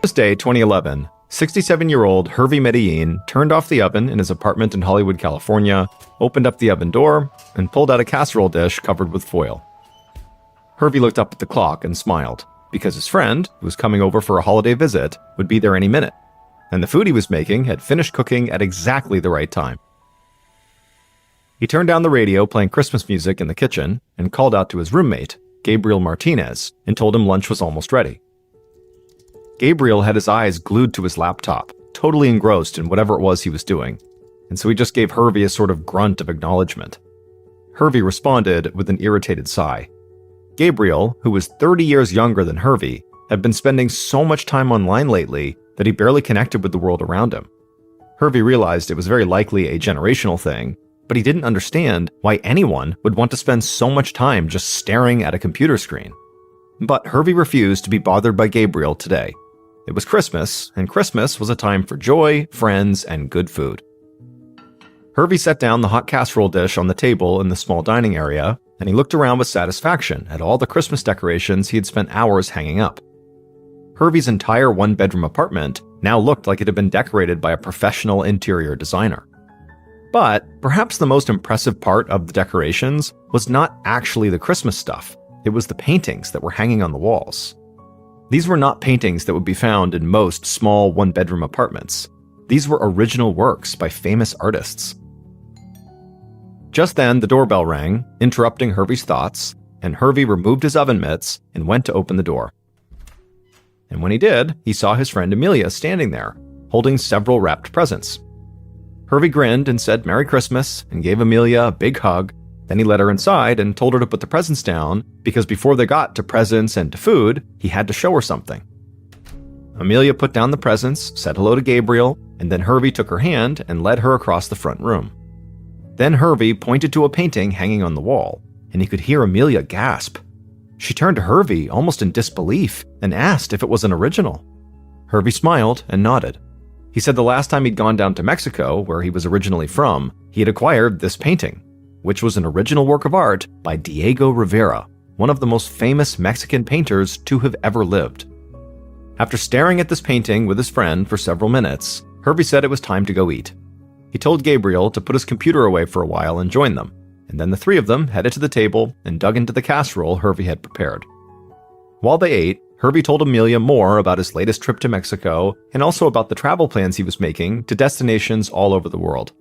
Tuesday, 2011, 67-year-old Hervey Medellin turned off the oven in his apartment in Hollywood, California, opened up the oven door, and pulled out a casserole dish covered with foil. Hervey looked up at the clock and smiled, because his friend, who was coming over for a holiday visit, would be there any minute, and the food he was making had finished cooking at exactly the right time. He turned down the radio playing Christmas music in the kitchen and called out to his roommate, Gabriel Martinez, and told him lunch was almost ready. Gabriel had his eyes glued to his laptop, totally engrossed in whatever it was he was doing, and so he just gave Hervey a sort of grunt of acknowledgement. Hervey responded with an irritated sigh. Gabriel, who was 30 years younger than Hervey, had been spending so much time online lately that he barely connected with the world around him. Hervey realized it was very likely a generational thing, but he didn't understand why anyone would want to spend so much time just staring at a computer screen. But Hervey refused to be bothered by Gabriel today. It was Christmas, and Christmas was a time for joy, friends, and good food. Hervey set down the hot casserole dish on the table in the small dining area, and he looked around with satisfaction at all the Christmas decorations he had spent hours hanging up. Hervey's entire one-bedroom apartment now looked like it had been decorated by a professional interior designer. But perhaps the most impressive part of the decorations was not actually the Christmas stuff. It was the paintings that were hanging on the walls. These were not paintings that would be found in most small one-bedroom apartments. These were original works by famous artists. Just then, the doorbell rang, interrupting Hervey's thoughts, and Hervey removed his oven mitts and went to open the door. And when he did, he saw his friend Amelia standing there, holding several wrapped presents. Hervey grinned and said Merry Christmas and gave Amelia a big hug. Then he let her inside and told her to put the presents down because before they got to presents and to food, he had to show her something. Amelia put down the presents, said hello to Gabriel, and then Hervey took her hand and led her across the front room. Then Hervey pointed to a painting hanging on the wall, and he could hear Amelia gasp. She turned to Hervey almost in disbelief and asked if it was an original. Hervey smiled and nodded. He said the last time he'd gone down to Mexico, where he was originally from, he had acquired this painting, which was an original work of art by Diego Rivera, one of the most famous Mexican painters to have ever lived. After staring at this painting with his friend for several minutes, Hervey said it was time to go eat. He told Gabriel to put his computer away for a while and join them, and then the three of them headed to the table and dug into the casserole Hervey had prepared. While they ate, Hervey told Amelia more about his latest trip to Mexico and also about the travel plans he was making to destinations all over the world.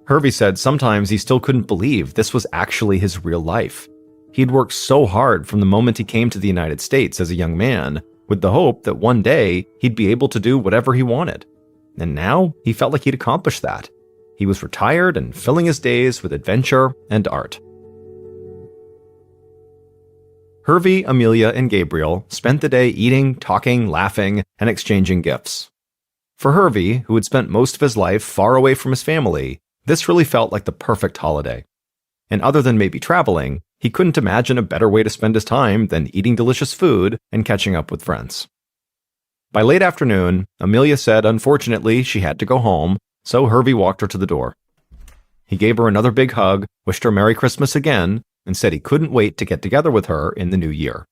Hervey said sometimes he still couldn't believe this was actually his real life. He'd worked so hard from the moment he came to the United States as a young man, with the hope that one day he'd be able to do whatever he wanted. And now he felt like he'd accomplished that. He was retired and filling his days with adventure and art. Hervey, Amelia, and Gabriel spent the day eating, talking, laughing, and exchanging gifts. For Hervey, who had spent most of his life far away from his family, this really felt like the perfect holiday. And other than maybe traveling, he couldn't imagine a better way to spend his time than eating delicious food and catching up with friends. By late afternoon, Amelia said unfortunately she had to go home, so Hervey walked her to the door. He gave her another big hug, wished her Merry Christmas again, and said he couldn't wait to get together with her in the new year.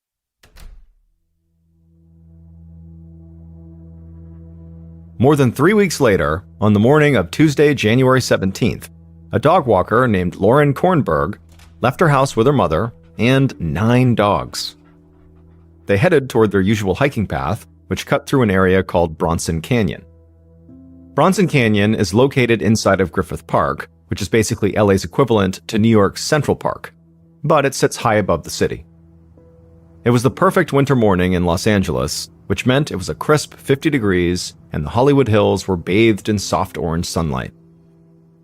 More than 3 weeks later, on the morning of Tuesday, January 17th, a dog walker named Lauren Kornberg left her house with her mother and 9 dogs. They headed toward their usual hiking path, which cut through an area called Bronson Canyon. Bronson Canyon is located inside of Griffith Park, which is basically LA's equivalent to New York's Central Park, but it sits high above the city. It was the perfect winter morning in Los Angeles, which meant it was a crisp 50 degrees and the Hollywood Hills were bathed in soft orange sunlight.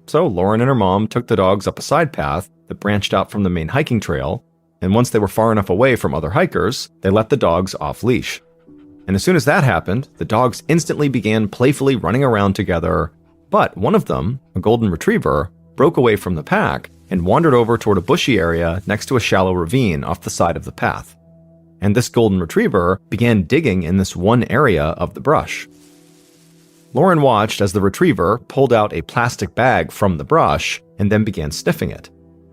So Lauren and her mom took the dogs up a side path that branched out from the main hiking trail, and once they were far enough away from other hikers, they let the dogs off leash. And as soon as that happened, the dogs instantly began playfully running around together, but one of them, a golden retriever, broke away from the pack and wandered over toward a bushy area next to a shallow ravine off the side of the path. And this golden retriever began digging in this one area of the brush. Lauren watched as the retriever pulled out a plastic bag from the brush and then began sniffing it.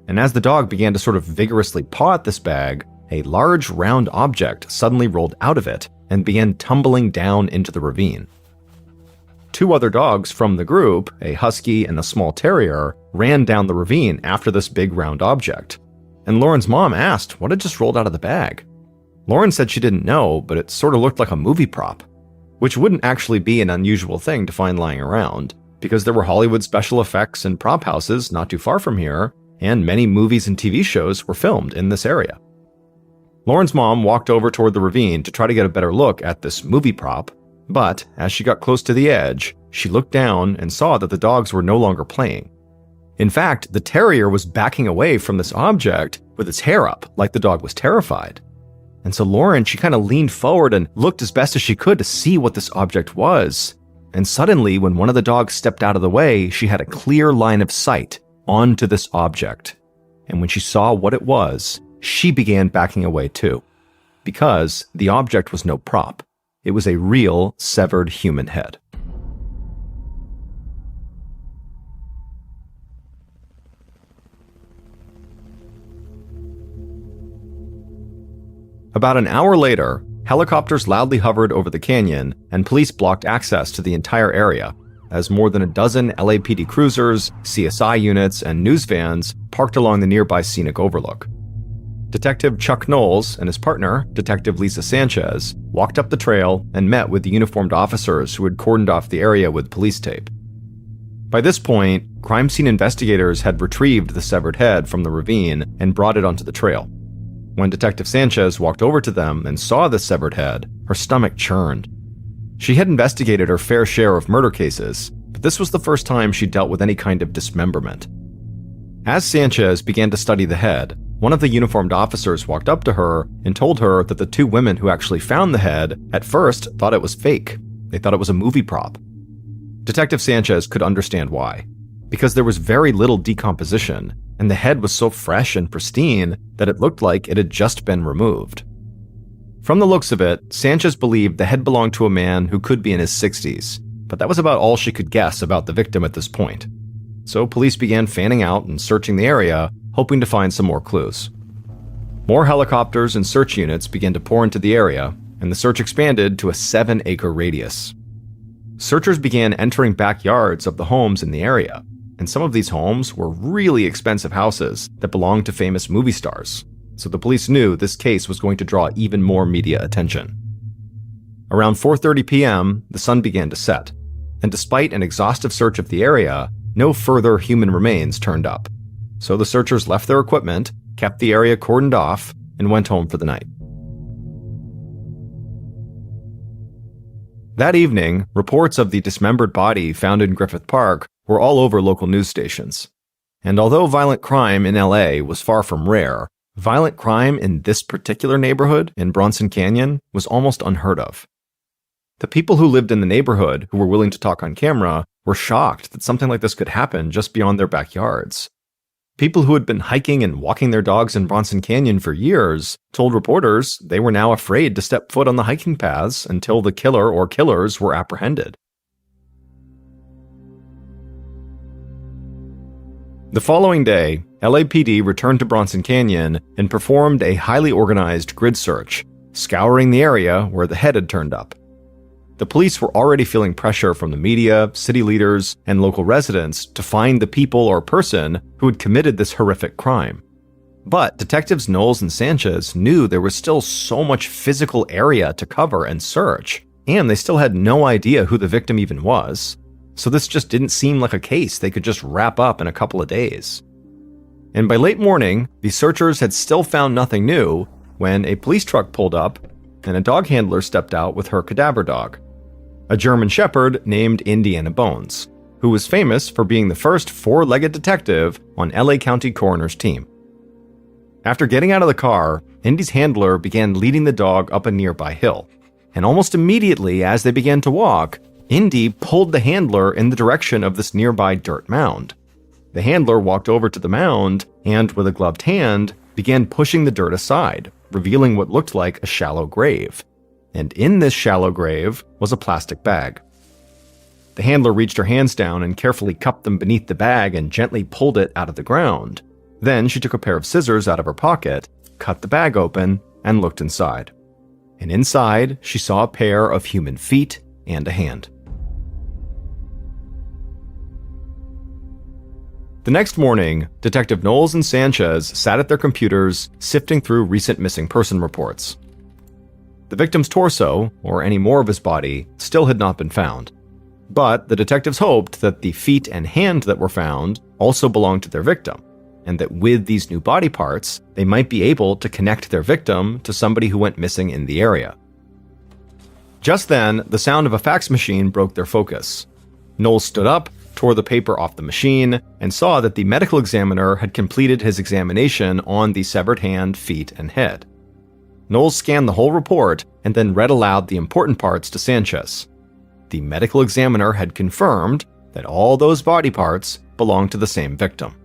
And as the dog began to sort of vigorously paw at this bag, a large round object suddenly rolled out of it and began tumbling down into the ravine. 2 other dogs from the group, a husky and a small terrier, ran down the ravine after this big round object. And Lauren's mom asked what had just rolled out of the bag. Lauren said she didn't know, but it sort of looked like a movie prop, which wouldn't actually be an unusual thing to find lying around, because there were Hollywood special effects and prop houses not too far from here, and many movies and TV shows were filmed in this area. Lauren's mom walked over toward the ravine to try to get a better look at this movie prop, but as she got close to the edge, she looked down and saw that the dogs were no longer playing. In fact, the terrier was backing away from this object with its hair up, like the dog was terrified. And so Lauren, she kind of leaned forward and looked as best as she could to see what this object was. And suddenly, when one of the dogs stepped out of the way, she had a clear line of sight onto this object. And when she saw what it was, she began backing away too. Because the object was no prop. It was a real severed human head. About an hour later, helicopters loudly hovered over the canyon, and police blocked access to the entire area, as more than a dozen LAPD cruisers, CSI units, and news vans parked along the nearby scenic overlook. Detective Chuck Knowles and his partner, Detective Lisa Sanchez, walked up the trail and met with the uniformed officers who had cordoned off the area with police tape. By this point, crime scene investigators had retrieved the severed head from the ravine and brought it onto the trail. When Detective Sanchez walked over to them and saw the severed head, her stomach churned. She had investigated her fair share of murder cases, but this was the first time she dealt with any kind of dismemberment. As Sanchez began to study the head, one of the uniformed officers walked up to her and told her that the 2 women who actually found the head at first thought it was fake. They thought it was a movie prop. Detective Sanchez could understand why, because there was very little decomposition, and the head was so fresh and pristine that it looked like it had just been removed. From the looks of it, Sanchez believed the head belonged to a man who could be in his 60s, but that was about all she could guess about the victim at this point. So police began fanning out and searching the area, hoping to find some more clues. More helicopters and search units began to pour into the area, and the search expanded to a 7-acre radius. Searchers began entering backyards of the homes in the area, and some of these homes were really expensive houses that belonged to famous movie stars, so the police knew this case was going to draw even more media attention. Around 4:30 p.m., the sun began to set, and despite an exhaustive search of the area, no further human remains turned up. So the searchers left their equipment, kept the area cordoned off, and went home for the night. That evening, reports of the dismembered body found in Griffith Park were all over local news stations. And although violent crime in LA was far from rare, violent crime in this particular neighborhood in Bronson Canyon was almost unheard of. The people who lived in the neighborhood, who were willing to talk on camera, were shocked that something like this could happen just beyond their backyards. People who had been hiking and walking their dogs in Bronson Canyon for years told reporters they were now afraid to step foot on the hiking paths until the killer or killers were apprehended. The following day, LAPD returned to Bronson Canyon and performed a highly organized grid search, scouring the area where the head had turned up. The police were already feeling pressure from the media, city leaders, and local residents to find the people or person who had committed this horrific crime. But Detectives Knowles and Sanchez knew there was still so much physical area to cover and search, and they still had no idea who the victim even was. So this just didn't seem like a case they could just wrap up in a couple of days. And by late morning, the searchers had still found nothing new when a police truck pulled up and a dog handler stepped out with her cadaver dog, a German Shepherd named Indiana Bones, who was famous for being the first 4-legged detective on LA County Coroner's team. After getting out of the car, Indy's handler began leading the dog up a nearby hill, and almost immediately as they began to walk, Indy pulled the handler in the direction of this nearby dirt mound. The handler walked over to the mound and, with a gloved hand, began pushing the dirt aside, revealing what looked like a shallow grave. And in this shallow grave was a plastic bag. The handler reached her hands down and carefully cupped them beneath the bag and gently pulled it out of the ground. Then she took a pair of scissors out of her pocket, cut the bag open, and looked inside. and inside she saw a pair of human feet and a hand. The next morning, Detective Knowles and Sanchez sat at their computers sifting through recent missing person reports. The victim's torso, or any more of his body, still had not been found. But the detectives hoped that the feet and hand that were found also belonged to their victim, and that with these new body parts, they might be able to connect their victim to somebody who went missing in the area. Just then, the sound of a fax machine broke their focus. Knowles stood up, tore the paper off the machine, and saw that the medical examiner had completed his examination on the severed hand, feet, and head. Knowles scanned the whole report and then read aloud the important parts to Sanchez. The medical examiner had confirmed that all those body parts belonged to the same victim.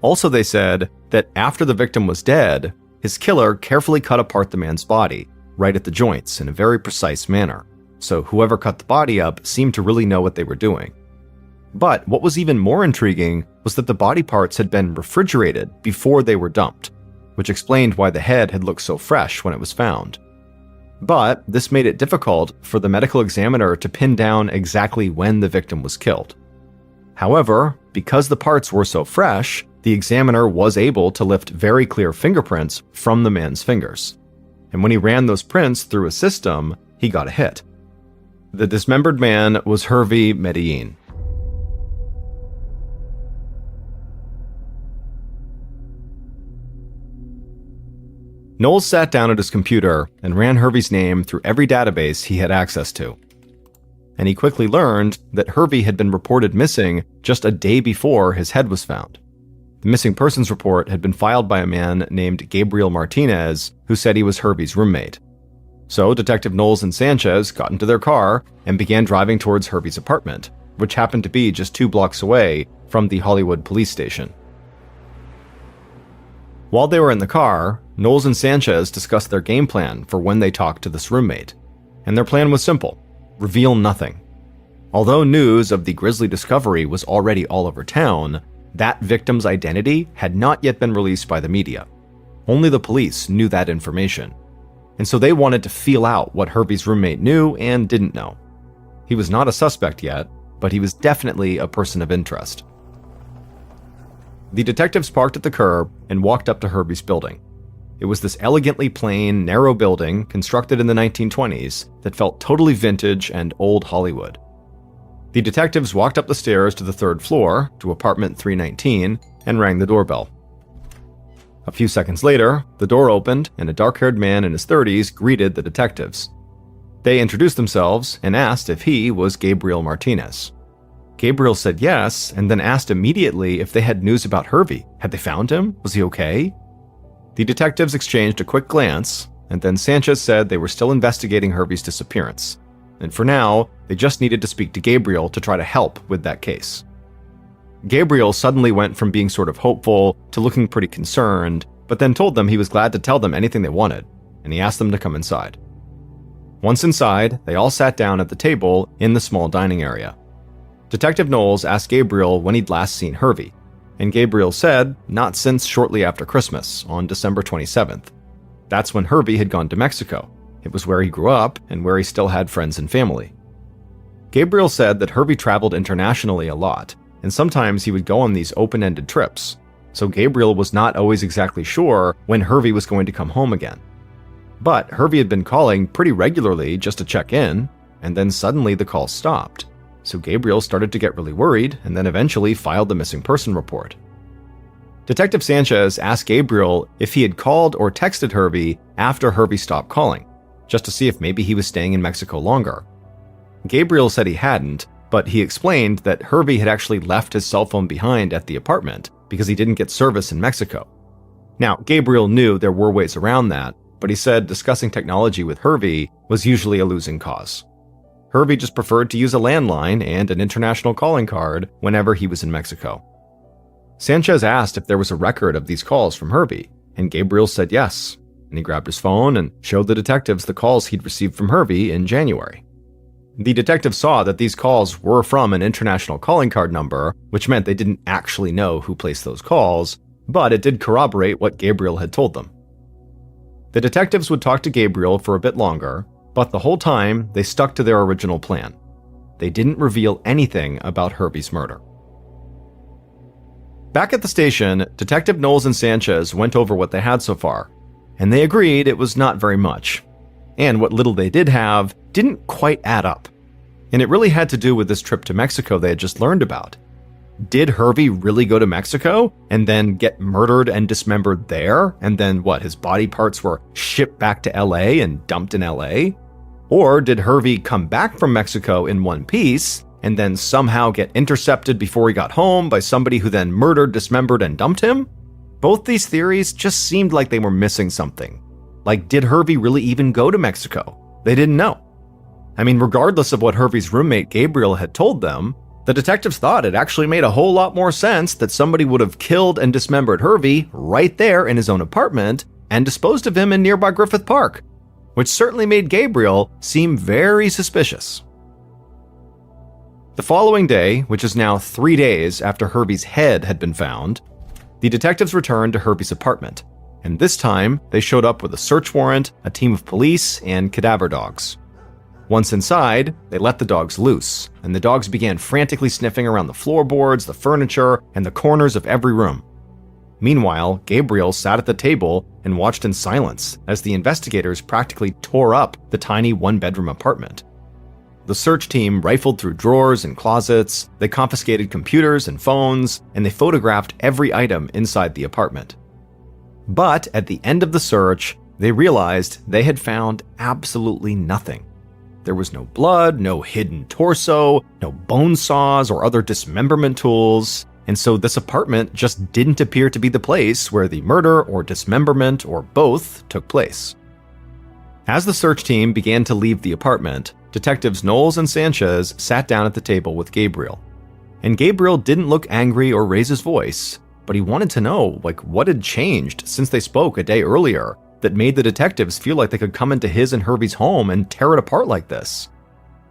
Also, they said that after the victim was dead, his killer carefully cut apart the man's body, right at the joints in a very precise manner, so whoever cut the body up seemed to really know what they were doing. But what was even more intriguing was that the body parts had been refrigerated before they were dumped, which explained why the head had looked so fresh when it was found. But this made it difficult for the medical examiner to pin down exactly when the victim was killed. However, because the parts were so fresh, the examiner was able to lift very clear fingerprints from the man's fingers. And when he ran those prints through a system, he got a hit. The dismembered man was Harvey Medellin. Knowles sat down at his computer and ran Harvey's name through every database he had access to. And he quickly learned that Harvey had been reported missing just a day before his head was found. The missing persons report had been filed by a man named Gabriel Martinez, who said he was Harvey's roommate. So Detective Knowles and Sanchez got into their car and began driving towards Harvey's apartment, which happened to be just 2 blocks away from the Hollywood police station. While they were in the car, Knowles and Sanchez discussed their game plan for when they talked to this roommate. And their plan was simple: reveal nothing. Although news of the Grisly discovery was already all over town, that victim's identity had not yet been released by the media. Only the police knew that information. And so they wanted to feel out what Harvey's roommate knew and didn't know. He was not a suspect yet, but he was definitely a person of interest. The detectives parked at the curb and walked up to Harvey's building. It was this elegantly plain, narrow building constructed in the 1920s that felt totally vintage and old Hollywood. The detectives walked up the stairs to the 3rd floor, to apartment 319, and rang the doorbell. A few seconds later, the door opened and a dark-haired man in his 30s greeted the detectives. They introduced themselves and asked if he was Gabriel Martinez. Gabriel said yes, and then asked immediately if they had news about Harvey. Had they found him? Was he okay? The detectives exchanged a quick glance, and then Sanchez said they were still investigating Harvey's disappearance. And for now, they just needed to speak to Gabriel to try to help with that case. Gabriel suddenly went from being sort of hopeful to looking pretty concerned, but then told them he was glad to tell them anything they wanted, and he asked them to come inside. Once inside, they all sat down at the table in the small dining area. Detective Knowles asked Gabriel when he'd last seen Harvey, and Gabriel said not since shortly after Christmas, on December 27th. That's when Harvey had gone to Mexico. It was where he grew up and where he still had friends and family. Gabriel said that Harvey traveled internationally a lot, and sometimes he would go on these open-ended trips, so Gabriel was not always exactly sure when Harvey was going to come home again. But Harvey had been calling pretty regularly just to check in, and then suddenly the call stopped. So Gabriel started to get really worried and then eventually filed the missing person report. Detective Sanchez asked Gabriel if he had called or texted Harvey after Harvey stopped calling, just to see if maybe he was staying in Mexico longer. Gabriel said he hadn't, but he explained that Harvey had actually left his cell phone behind at the apartment because he didn't get service in Mexico. Now, Gabriel knew there were ways around that, but he said discussing technology with Harvey was usually a losing cause. Harvey just preferred to use a landline and an international calling card whenever he was in Mexico. Sanchez asked if there was a record of these calls from Harvey, and Gabriel said yes, and he grabbed his phone and showed the detectives the calls he'd received from Harvey in January. The detectives saw that these calls were from an international calling card number, which meant they didn't actually know who placed those calls, but it did corroborate what Gabriel had told them. The detectives would talk to Gabriel for a bit longer, but the whole time they stuck to their original plan. They didn't reveal anything about Hervey's murder. Back at the station, Detective Knowles and Sanchez went over what they had so far, and they agreed it was not very much. And what little they did have didn't quite add up. And it really had to do with this trip to Mexico they had just learned about. Did Hervey really go to Mexico and then get murdered and dismembered there? And then his body parts were shipped back to LA and dumped in LA? Or did Hervey come back from Mexico in one piece and then somehow get intercepted before he got home by somebody who then murdered, dismembered, and dumped him? Both these theories just seemed like they were missing something. Like, did Hervey really even go to Mexico? They didn't know. I mean, regardless of what Hervey's roommate Gabriel had told them, the detectives thought it actually made a whole lot more sense that somebody would have killed and dismembered Hervey right there in his own apartment and disposed of him in nearby Griffith Park, which certainly made Gabriel seem very suspicious. The following day, which is now 3 days after Hervey's head had been found, the detectives returned to Hervey's apartment, and this time they showed up with a search warrant, a team of police, and cadaver dogs. Once inside, they let the dogs loose, and the dogs began frantically sniffing around the floorboards, the furniture, and the corners of every room. Meanwhile, Gabriel sat at the table and watched in silence as the investigators practically tore up the tiny one-bedroom apartment. The search team rifled through drawers and closets, they confiscated computers and phones, and they photographed every item inside the apartment. But at the end of the search, they realized they had found absolutely nothing. There was no blood, no hidden torso, no bone saws or other dismemberment tools, and so this apartment just didn't appear to be the place where the murder or dismemberment or both took place. As the search team began to leave the apartment, Detectives Knowles and Sanchez sat down at the table with Gabriel. And Gabriel didn't look angry or raise his voice, but he wanted to know, what had changed since they spoke a day earlier that made the detectives feel like they could come into his and Hervey's home and tear it apart like this.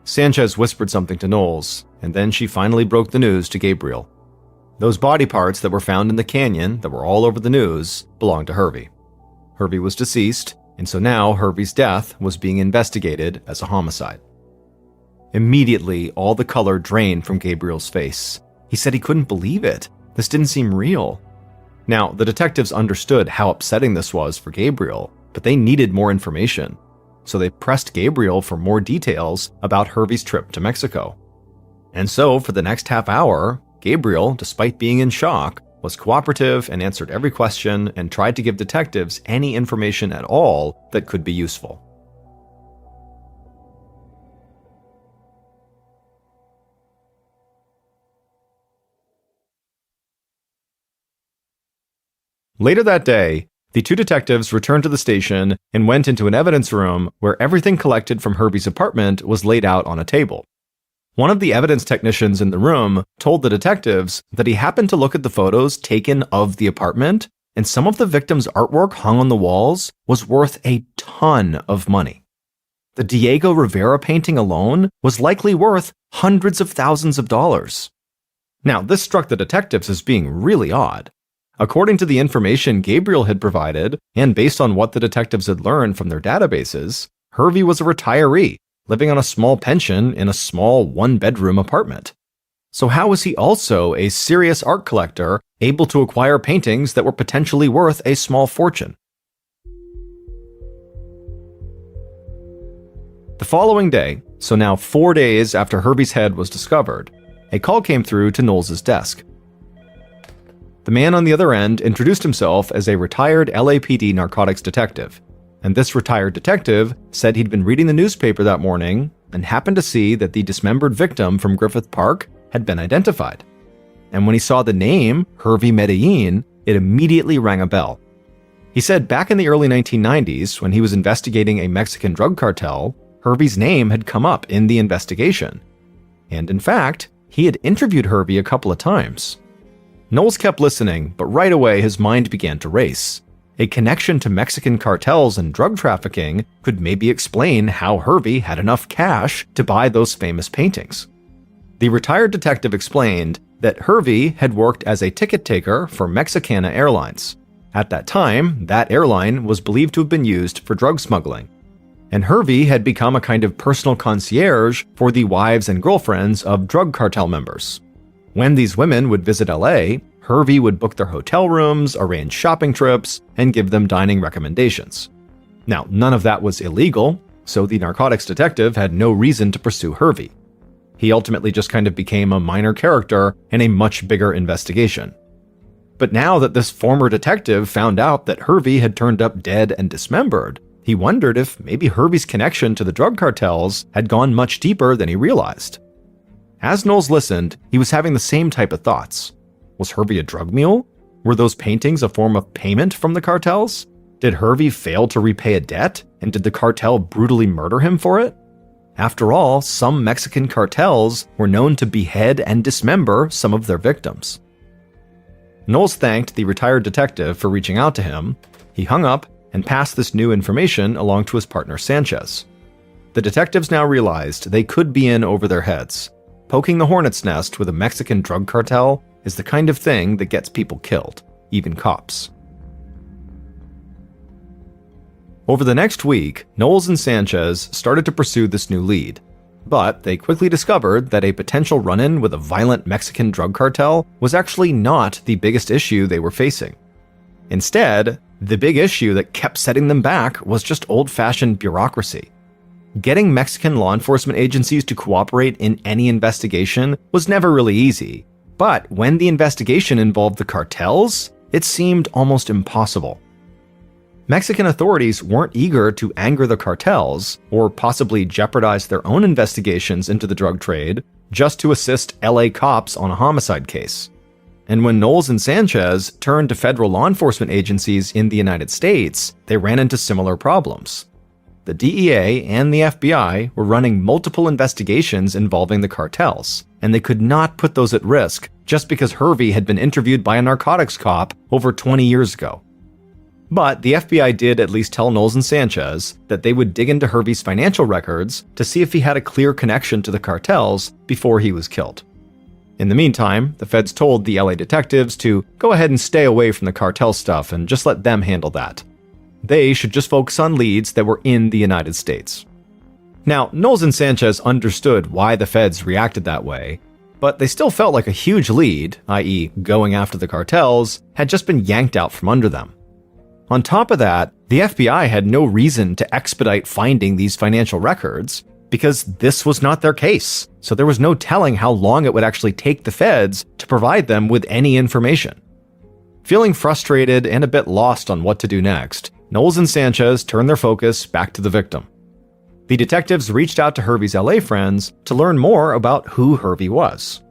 Sanchez whispered something to Knowles, and then she finally broke the news to Gabriel. Those body parts that were found in the canyon that were all over the news belonged to Hervey. Hervey was deceased, and so now Hervey's death was being investigated as a homicide. Immediately, all the color drained from Gabriel's face. He said he couldn't believe it. This didn't seem real. Now, the detectives understood how upsetting this was for Gabriel, but they needed more information. So they pressed Gabriel for more details about Hervey's trip to Mexico. And so, for the next half hour, Gabriel, despite being in shock, was cooperative and answered every question and tried to give detectives any information at all that could be useful. Later that day, the two detectives returned to the station and went into an evidence room where everything collected from Hervey's apartment was laid out on a table. One of the evidence technicians in the room told the detectives that he happened to look at the photos taken of the apartment, and some of the victims' artwork hung on the walls was worth a ton of money. The Diego Rivera painting alone was likely worth hundreds of thousands of dollars. Now, this struck the detectives as being really odd. According to the information Gabriel had provided, and based on what the detectives had learned from their databases, Hervey was a retiree, living on a small pension in a small one-bedroom apartment. So how was he also a serious art collector able to acquire paintings that were potentially worth a small fortune? The following day, so now 4 days after Hervey's head was discovered, a call came through to Knowles' desk. The man on the other end introduced himself as a retired LAPD narcotics detective, and this retired detective said he'd been reading the newspaper that morning and happened to see that the dismembered victim from Griffith Park had been identified. And when he saw the name, Hervey Medellin, it immediately rang a bell. He said back in the early 1990s, when he was investigating a Mexican drug cartel, Hervey's name had come up in the investigation. And in fact, he had interviewed Hervey a couple of times. Knowles kept listening, but right away his mind began to race. A connection to Mexican cartels and drug trafficking could maybe explain how Hervey had enough cash to buy those famous paintings. The retired detective explained that Hervey had worked as a ticket taker for Mexicana Airlines. At that time, that airline was believed to have been used for drug smuggling. And Hervey had become a kind of personal concierge for the wives and girlfriends of drug cartel members. When these women would visit LA, Hervey would book their hotel rooms, arrange shopping trips, and give them dining recommendations. Now, none of that was illegal, so the narcotics detective had no reason to pursue Hervey. He ultimately just kind of became a minor character in a much bigger investigation. But now that this former detective found out that Hervey had turned up dead and dismembered, he wondered if maybe Hervey's connection to the drug cartels had gone much deeper than he realized. As Knowles listened, he was having the same type of thoughts. Was Hervey a drug mule? Were those paintings a form of payment from the cartels? Did Hervey fail to repay a debt, and did the cartel brutally murder him for it? After all, some Mexican cartels were known to behead and dismember some of their victims. Knowles thanked the retired detective for reaching out to him. He hung up and passed this new information along to his partner Sanchez. The detectives now realized they could be in over their heads. Poking the hornet's nest with a Mexican drug cartel is the kind of thing that gets people killed, even cops. Over the next week, Knowles and Sanchez started to pursue this new lead, but they quickly discovered that a potential run-in with a violent Mexican drug cartel was actually not the biggest issue they were facing. Instead, the big issue that kept setting them back was just old-fashioned bureaucracy. Getting Mexican law enforcement agencies to cooperate in any investigation was never really easy, but when the investigation involved the cartels, it seemed almost impossible. Mexican authorities weren't eager to anger the cartels or possibly jeopardize their own investigations into the drug trade just to assist LA cops on a homicide case. And when Knowles and Sanchez turned to federal law enforcement agencies in the United States, they ran into similar problems. The DEA and the FBI were running multiple investigations involving the cartels, and they could not put those at risk just because Hervey had been interviewed by a narcotics cop over 20 years ago. But the FBI did at least tell Knowles and Sanchez that they would dig into Hervey's financial records to see if he had a clear connection to the cartels before he was killed. In the meantime, the feds told the LA detectives to go ahead and stay away from the cartel stuff and just let them handle that. They should just focus on leads that were in the United States. Now, Knowles and Sanchez understood why the feds reacted that way, but they still felt like a huge lead, i.e. going after the cartels, had just been yanked out from under them. On top of that, the FBI had no reason to expedite finding these financial records because this was not their case, so there was no telling how long it would actually take the feds to provide them with any information. Feeling frustrated and a bit lost on what to do next, Knowles and Sanchez turned their focus back to the victim. The detectives reached out to Hervey's LA friends to learn more about who Hervey was.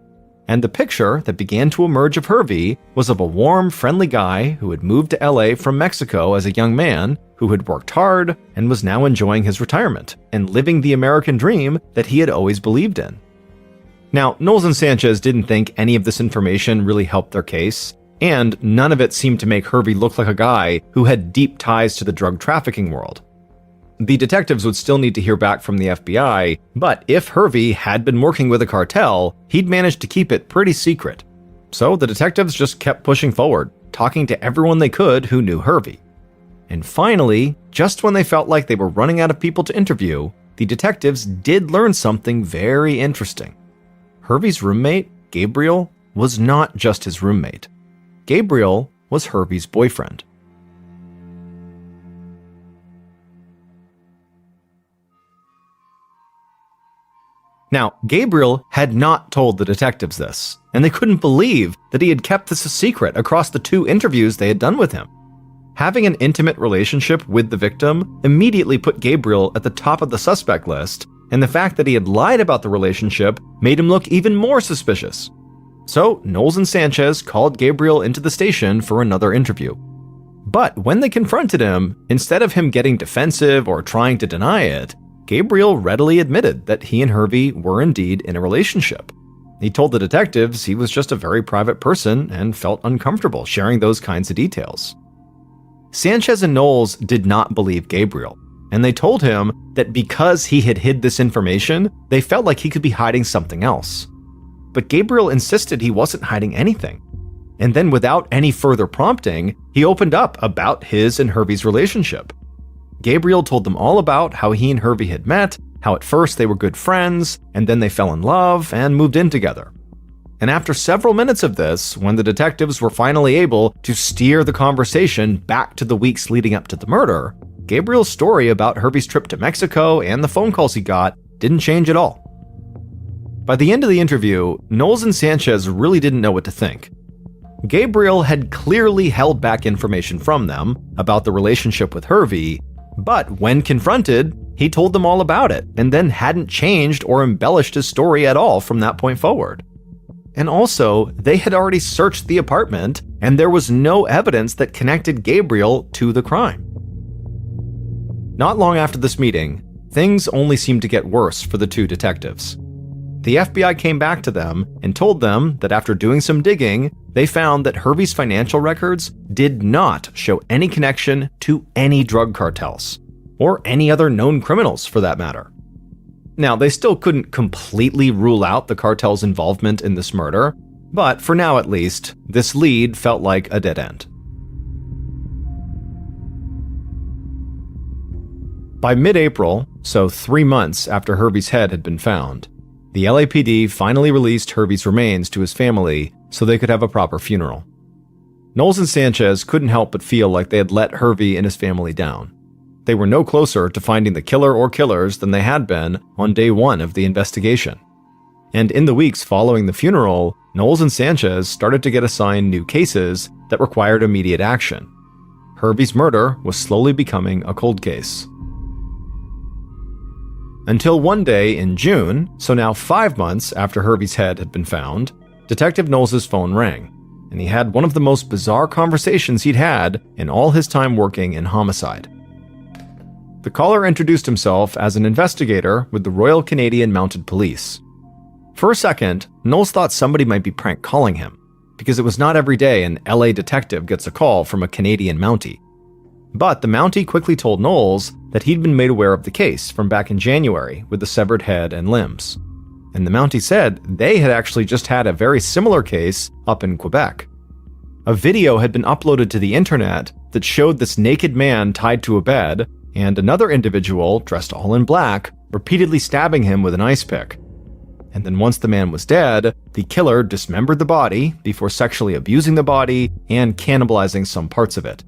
And the picture that began to emerge of Hervey was of a warm, friendly guy who had moved to LA from Mexico as a young man, who had worked hard and was now enjoying his retirement and living the American dream that he had always believed in. Now, Knowles and Sanchez didn't think any of this information really helped their case, and none of it seemed to make Hervey look like a guy who had deep ties to the drug trafficking world. The detectives would still need to hear back from the FBI, but if Hervey had been working with a cartel, he'd managed to keep it pretty secret. So the detectives just kept pushing forward, talking to everyone they could who knew Hervey. And finally, just when they felt like they were running out of people to interview, the detectives did learn something very interesting. Hervey's roommate, Gabriel, was not just his roommate. Gabriel was Hervey's boyfriend. Now, Gabriel had not told the detectives this, and they couldn't believe that he had kept this a secret across the 2 interviews they had done with him. Having an intimate relationship with the victim immediately put Gabriel at the top of the suspect list, and the fact that he had lied about the relationship made him look even more suspicious. So, Knowles and Sanchez called Gabriel into the station for another interview. But when they confronted him, instead of him getting defensive or trying to deny it, Gabriel readily admitted that he and Hervey were indeed in a relationship. He told the detectives he was just a very private person and felt uncomfortable sharing those kinds of details. Sanchez and Knowles did not believe Gabriel, and they told him that because he had hid this information, they felt like he could be hiding something else. But Gabriel insisted he wasn't hiding anything. And then without any further prompting, he opened up about his and Hervey's relationship. Gabriel told them all about how he and Hervey had met, how at first they were good friends, and then they fell in love and moved in together. And after several minutes of this, when the detectives were finally able to steer the conversation back to the weeks leading up to the murder, Gabriel's story about Hervey's trip to Mexico and the phone calls he got didn't change at all. By the end of the interview, Knowles and Sanchez really didn't know what to think. Gabriel had clearly held back information from them about the relationship with Hervey, but when confronted, he told them all about it and then hadn't changed or embellished his story at all from that point forward. And also, they had already searched the apartment and there was no evidence that connected Gabriel to the crime. Not long after this meeting, things only seemed to get worse for the two detectives. The FBI came back to them and told them that after doing some digging, they found that Hervey's financial records did not show any connection to any drug cartels, or any other known criminals for that matter. Now, they still couldn't completely rule out the cartel's involvement in this murder, but for now at least, this lead felt like a dead end. By mid-April, so 3 months after Hervey's head had been found, the LAPD finally released Hervey's remains to his family so they could have a proper funeral. Knowles and Sanchez couldn't help but feel like they had let Hervey and his family down. They were no closer to finding the killer or killers than they had been on day one of the investigation. And in the weeks following the funeral, Knowles and Sanchez started to get assigned new cases that required immediate action. Hervey's murder was slowly becoming a cold case. Until one day in June, so now 5 months after Hervey's head had been found, Detective Knowles' phone rang, and he had one of the most bizarre conversations he'd had in all his time working in homicide. The caller introduced himself as an investigator with the Royal Canadian Mounted Police. For a second, Knowles thought somebody might be prank calling him, because it was not every day an LA detective gets a call from a Canadian Mountie. But the Mountie quickly told Knowles that he'd been made aware of the case from back in January with the severed head and limbs. And the Mountie said they had actually just had a very similar case up in Quebec. A video had been uploaded to the internet that showed this naked man tied to a bed and another individual, dressed all in black, repeatedly stabbing him with an ice pick. And then once the man was dead, the killer dismembered the body before sexually abusing the body and cannibalizing some parts of it.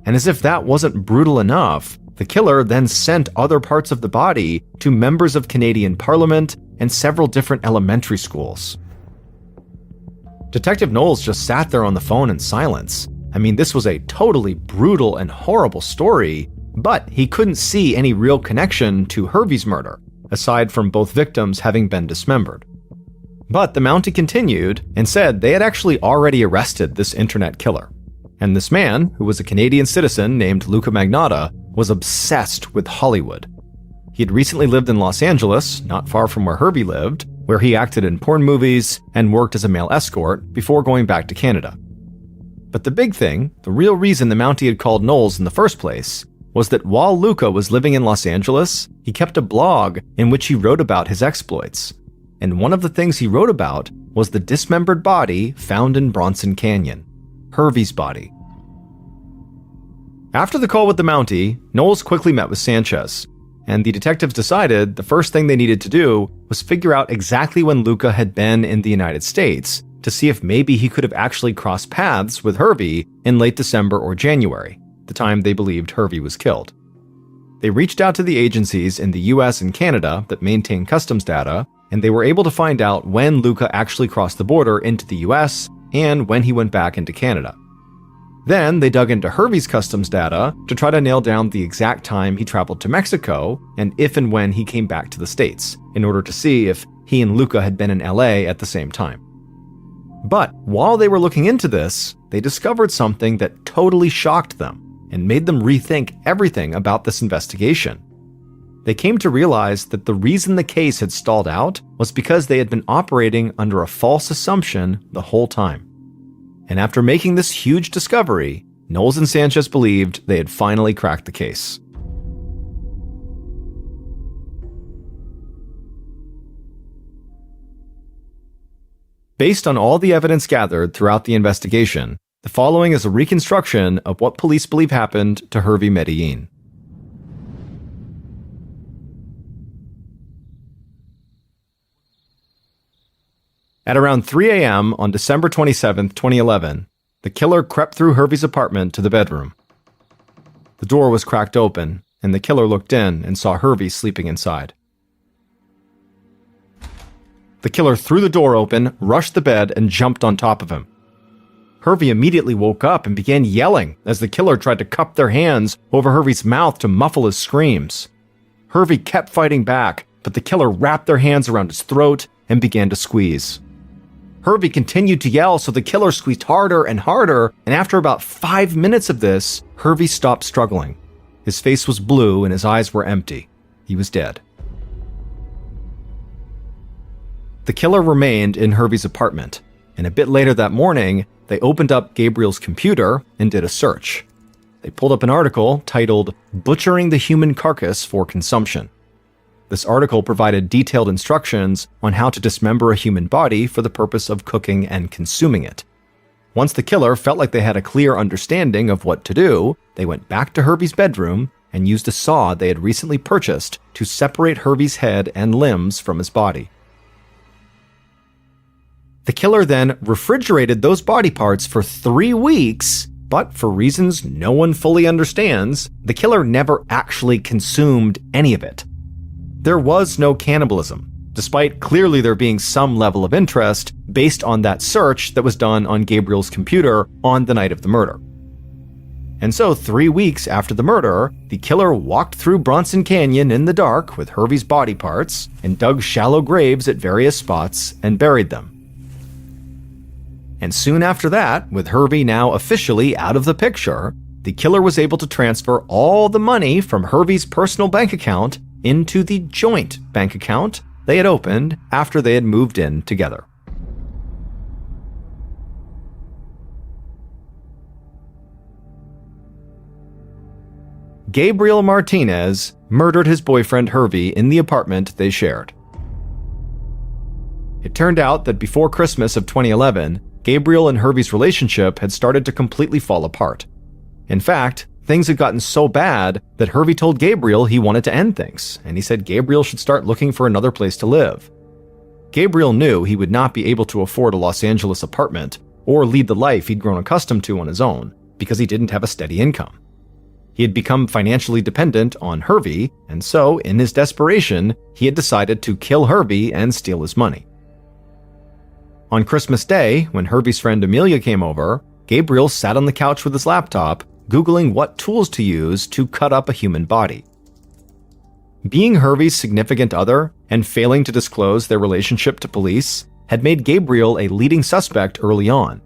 And as if that wasn't brutal enough, the killer then sent other parts of the body to members of Canadian Parliament and several different elementary schools. Detective Knowles just sat there on the phone in silence. I mean, this was a totally brutal and horrible story, but he couldn't see any real connection to Hervey's murder, aside from both victims having been dismembered. But the Mountie continued and said they had actually already arrested this internet killer. And this man, who was a Canadian citizen named Luca Magnotta, was obsessed with Hollywood. He had recently lived in Los Angeles, not far from where Hervey lived, where he acted in porn movies and worked as a male escort before going back to Canada. But the big thing, the real reason the Mountie had called Knowles in the first place, was that while Luca was living in Los Angeles, he kept a blog in which he wrote about his exploits. And one of the things he wrote about was the dismembered body found in Bronson Canyon, Hervey's body. After the call with the Mountie, Knowles quickly met with Sanchez, and the detectives decided the first thing they needed to do was figure out exactly when Luca had been in the United States to see if maybe he could have actually crossed paths with Hervey in late December or January, the time they believed Hervey was killed. They reached out to the agencies in the US and Canada that maintain customs data, and they were able to find out when Luca actually crossed the border into the US and when he went back into Canada. Then they dug into Hervey's customs data to try to nail down the exact time he traveled to Mexico and if and when he came back to the States, in order to see if he and Luca had been in LA at the same time. But while they were looking into this, they discovered something that totally shocked them and made them rethink everything about this investigation. They came to realize that the reason the case had stalled out was because they had been operating under a false assumption the whole time. And after making this huge discovery, Knowles and Sanchez believed they had finally cracked the case. Based on all the evidence gathered throughout the investigation, the following is a reconstruction of what police believe happened to Hervey Medellin. At around 3 a.m. on December 27, 2011, the killer crept through Hervey's apartment to the bedroom. The door was cracked open, and the killer looked in and saw Hervey sleeping inside. The killer threw the door open, rushed the bed, and jumped on top of him. Hervey immediately woke up and began yelling as the killer tried to cup their hands over Hervey's mouth to muffle his screams. Hervey kept fighting back, but the killer wrapped their hands around his throat and began to squeeze. Hervey continued to yell, so the killer squeezed harder and harder, and after about 5 minutes of this, Hervey stopped struggling. His face was blue and his eyes were empty. He was dead. The killer remained in Hervey's apartment, and a bit later that morning, they opened up Gabriel's computer and did a search. They pulled up an article titled "Butchering the Human Carcass for Consumption." This article provided detailed instructions on how to dismember a human body for the purpose of cooking and consuming it. Once the killer felt like they had a clear understanding of what to do, they went back to Hervey's bedroom and used a saw they had recently purchased to separate Hervey's head and limbs from his body. The killer then refrigerated those body parts for 3 weeks, but for reasons no one fully understands, the killer never actually consumed any of it. There was no cannibalism, despite clearly there being some level of interest based on that search that was done on Gabriel's computer on the night of the murder. And so 3 weeks after the murder, the killer walked through Bronson Canyon in the dark with Hervey's body parts and dug shallow graves at various spots and buried them. And soon after that, with Hervey now officially out of the picture, the killer was able to transfer all the money from Hervey's personal bank account into the joint bank account they had opened after they had moved in together. Gabriel Martinez murdered his boyfriend Hervey in the apartment they shared. It turned out that before Christmas of 2011, Gabriel and Hervey's relationship had started to completely fall apart. In fact, things had gotten so bad that Hervey told Gabriel he wanted to end things, and he said Gabriel should start looking for another place to live. Gabriel knew he would not be able to afford a Los Angeles apartment or lead the life he'd grown accustomed to on his own because he didn't have a steady income. He had become financially dependent on Hervey, and so, in his desperation, he had decided to kill Hervey and steal his money. On Christmas Day, when Hervey's friend Amelia came over, Gabriel sat on the couch with his laptop, Googling what tools to use to cut up a human body. Being Hervey's significant other and failing to disclose their relationship to police had made Gabriel a leading suspect early on,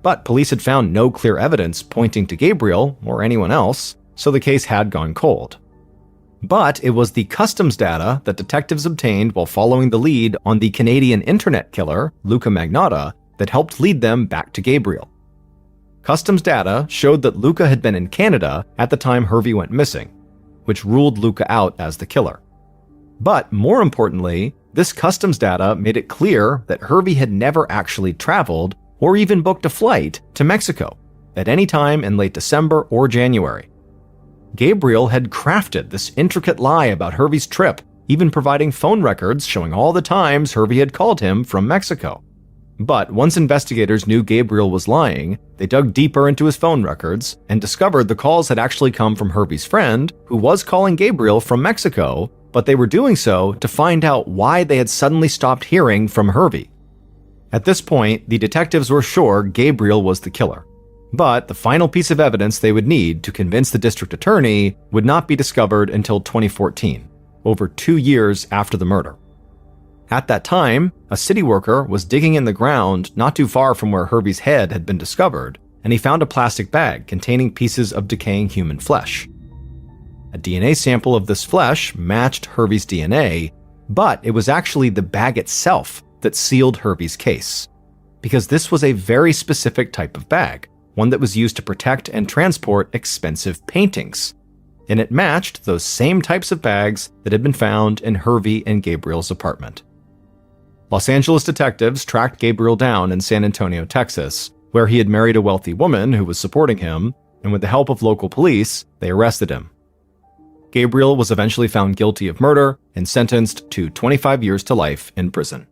but police had found no clear evidence pointing to Gabriel or anyone else, so the case had gone cold. But it was the customs data that detectives obtained while following the lead on the Canadian internet killer, Luca Magnotta, that helped lead them back to Gabriel. Customs data showed that Luca had been in Canada at the time Hervey went missing, which ruled Luca out as the killer. But more importantly, this customs data made it clear that Hervey had never actually traveled or even booked a flight to Mexico at any time in late December or January. Gabriel had crafted this intricate lie about Hervey's trip, even providing phone records showing all the times Hervey had called him from Mexico. But once investigators knew Gabriel was lying, they dug deeper into his phone records and discovered the calls had actually come from Hervey's friend, who was calling Gabriel from Mexico, but they were doing so to find out why they had suddenly stopped hearing from Hervey. At this point, the detectives were sure Gabriel was the killer. But the final piece of evidence they would need to convince the district attorney would not be discovered until 2014, over 2 years after the murder. At that time, a city worker was digging in the ground not too far from where Hervey's head had been discovered, and he found a plastic bag containing pieces of decaying human flesh. A DNA sample of this flesh matched Hervey's DNA, but it was actually the bag itself that sealed Hervey's case, because this was a very specific type of bag, one that was used to protect and transport expensive paintings, and it matched those same types of bags that had been found in Hervey and Gabriel's apartment. Los Angeles detectives tracked Gabriel down in San Antonio, Texas, where he had married a wealthy woman who was supporting him, and with the help of local police, they arrested him. Gabriel was eventually found guilty of murder and sentenced to 25 years to life in prison.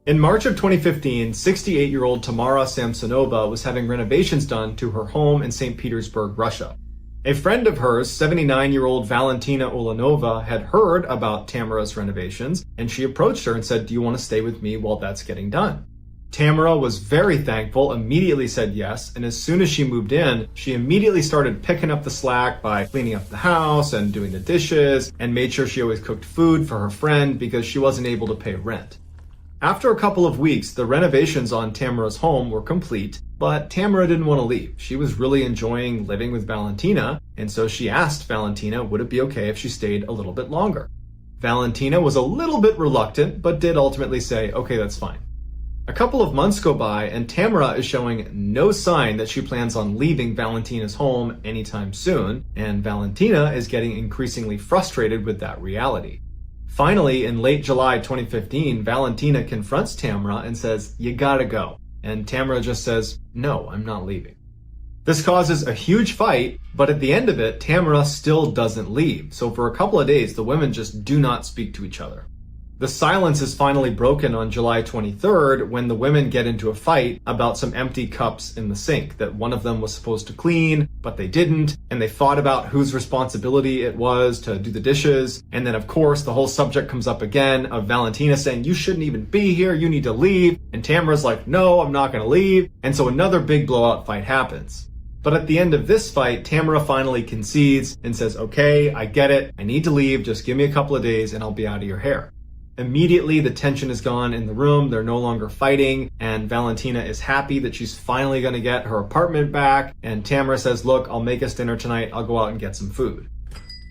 In March of 2015, 68-year-old Tamara Samsonova was having renovations done to her home in St. Petersburg, Russia. A friend of hers, 79-year-old Valentina Ulanova, had heard about Tamara's renovations, and she approached her and said, "Do you want to stay with me while that's getting done?" Tamara was very thankful, immediately said yes, and as soon as she moved in, she immediately started picking up the slack by cleaning up the house and doing the dishes, and made sure she always cooked food for her friend because she wasn't able to pay rent. After a couple of weeks, the renovations on Tamara's home were complete, but Tamara didn't want to leave. She was really enjoying living with Valentina, and so she asked Valentina would it be okay if she stayed a little bit longer. Valentina was a little bit reluctant, but did ultimately say, okay, that's fine. A couple of months go by, and Tamara is showing no sign that she plans on leaving Valentina's home anytime soon, and Valentina is getting increasingly frustrated with that reality. Finally, in late July 2015, Valentina confronts Tamara and says, "You gotta go." And Tamara just says, "No, I'm not leaving." This causes a huge fight, but at the end of it, Tamara still doesn't leave. So for a couple of days, the women just do not speak to each other. The silence is finally broken on July 23rd when the women get into a fight about some empty cups in the sink that one of them was supposed to clean, but they didn't, and they fought about whose responsibility it was to do the dishes. And then of course the whole subject comes up again of Valentina saying, "You shouldn't even be here, you need to leave." And Tamara's like, "No, I'm not gonna leave." And so another big blowout fight happens. But at the end of this fight, Tamara finally concedes and says, "Okay, I get it, I need to leave, just give me a couple of days and I'll be out of your hair." Immediately, the tension is gone in the room, they're no longer fighting, and Valentina is happy that she's finally going to get her apartment back, and Tamara says, "Look, I'll make us dinner tonight, I'll go out and get some food."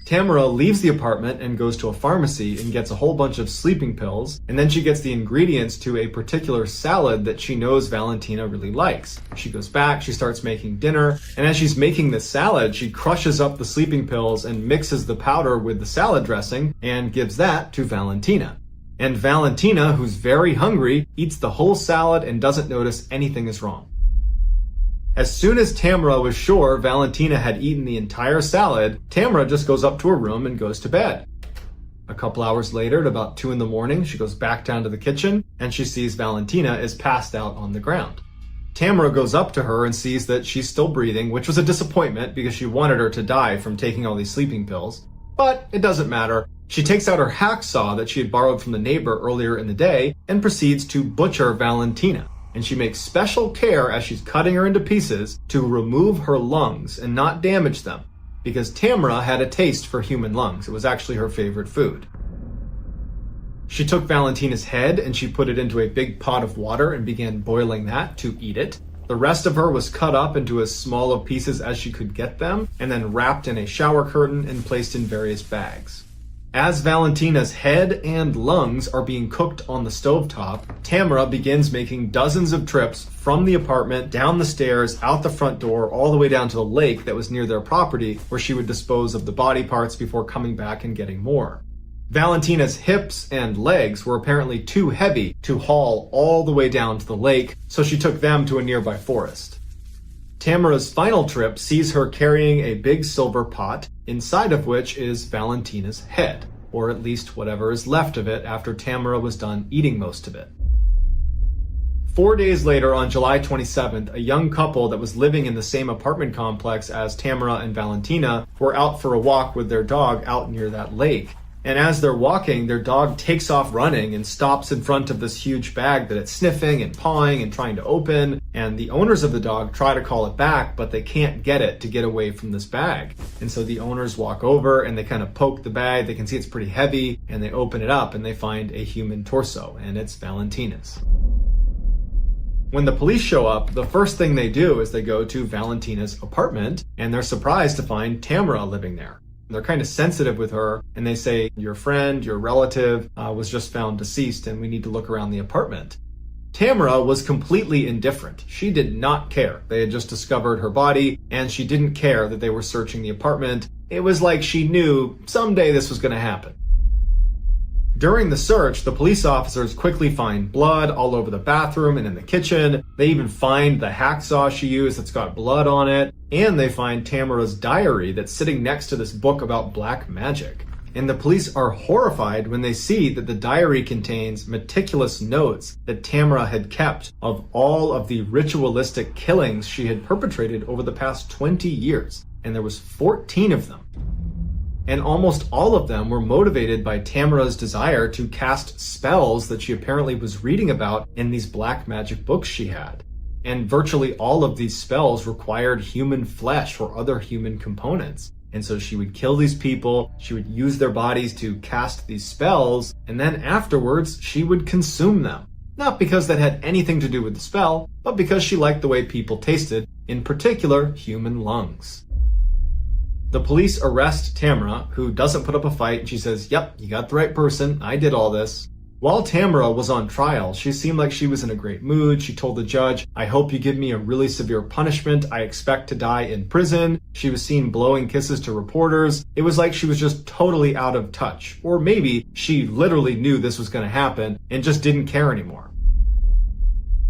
Tamara leaves the apartment and goes to a pharmacy and gets a whole bunch of sleeping pills, and then she gets the ingredients to a particular salad that she knows Valentina really likes. She goes back, she starts making dinner, and as she's making this salad, she crushes up the sleeping pills and mixes the powder with the salad dressing and gives that to Valentina. And Valentina, who's very hungry, eats the whole salad and doesn't notice anything is wrong. As soon as Tamara was sure Valentina had eaten the entire salad, Tamara just goes up to her room and goes to bed. A couple hours later, at about 2 a.m, she goes back down to the kitchen and she sees Valentina is passed out on the ground. Tamara goes up to her and sees that she's still breathing, which was a disappointment because she wanted her to die from taking all these sleeping pills. But it doesn't matter. She takes out her hacksaw that she had borrowed from the neighbor earlier in the day and proceeds to butcher Valentina. And she makes special care as she's cutting her into pieces to remove her lungs and not damage them, because Tamara had a taste for human lungs. It was actually her favorite food. She took Valentina's head and she put it into a big pot of water and began boiling that to eat it. The rest of her was cut up into as small of pieces as she could get them, and then wrapped in a shower curtain and placed in various bags. As Valentina's head and lungs are being cooked on the stovetop, Tamara begins making dozens of trips from the apartment, down the stairs, out the front door, all the way down to the lake that was near their property, where she would dispose of the body parts before coming back and getting more. Valentina's hips and legs were apparently too heavy to haul all the way down to the lake, so she took them to a nearby forest. Tamara's final trip sees her carrying a big silver pot, inside of which is Valentina's head, or at least whatever is left of it after Tamara was done eating most of it. 4 days later, on July 27th, a young couple that was living in the same apartment complex as Tamara and Valentina were out for a walk with their dog out near that lake. And as they're walking, their dog takes off running and stops in front of this huge bag that it's sniffing and pawing and trying to open. And the owners of the dog try to call it back, but they can't get it to get away from this bag. And so the owners walk over and they kind of poke the bag. They can see it's pretty heavy, and they open it up and they find a human torso, and it's Valentina's. When the police show up, the first thing they do is they go to Valentina's apartment, and they're surprised to find Tamara living there. They're kind of sensitive with her, and they say, "Your friend, your relative, was just found deceased, and we need to look around the apartment." Tamara was completely indifferent. She did not care. They had just discovered her body, and she didn't care that they were searching the apartment. It was like she knew someday this was going to happen. During the search, the police officers quickly find blood all over the bathroom and in the kitchen. They even find the hacksaw she used that's got blood on it. And they find Tamara's diary that's sitting next to this book about black magic. And the police are horrified when they see that the diary contains meticulous notes that Tamara had kept of all of the ritualistic killings she had perpetrated over the past 20 years. And there was 14 of them. And almost all of them were motivated by Tamara's desire to cast spells that she apparently was reading about in these black magic books she had. And virtually all of these spells required human flesh or other human components. And so she would kill these people, she would use their bodies to cast these spells, and then afterwards she would consume them. Not because that had anything to do with the spell, but because she liked the way people tasted, in particular human lungs. The police arrest Tamara, who doesn't put up a fight, and she says, "Yep, you got the right person, I did all this." While Tamara was on trial, she seemed like she was in a great mood. She told the judge, "I hope you give me a really severe punishment. I expect to die in prison." She was seen blowing kisses to reporters. It was like she was just totally out of touch. Or maybe she literally knew this was going to happen and just didn't care anymore.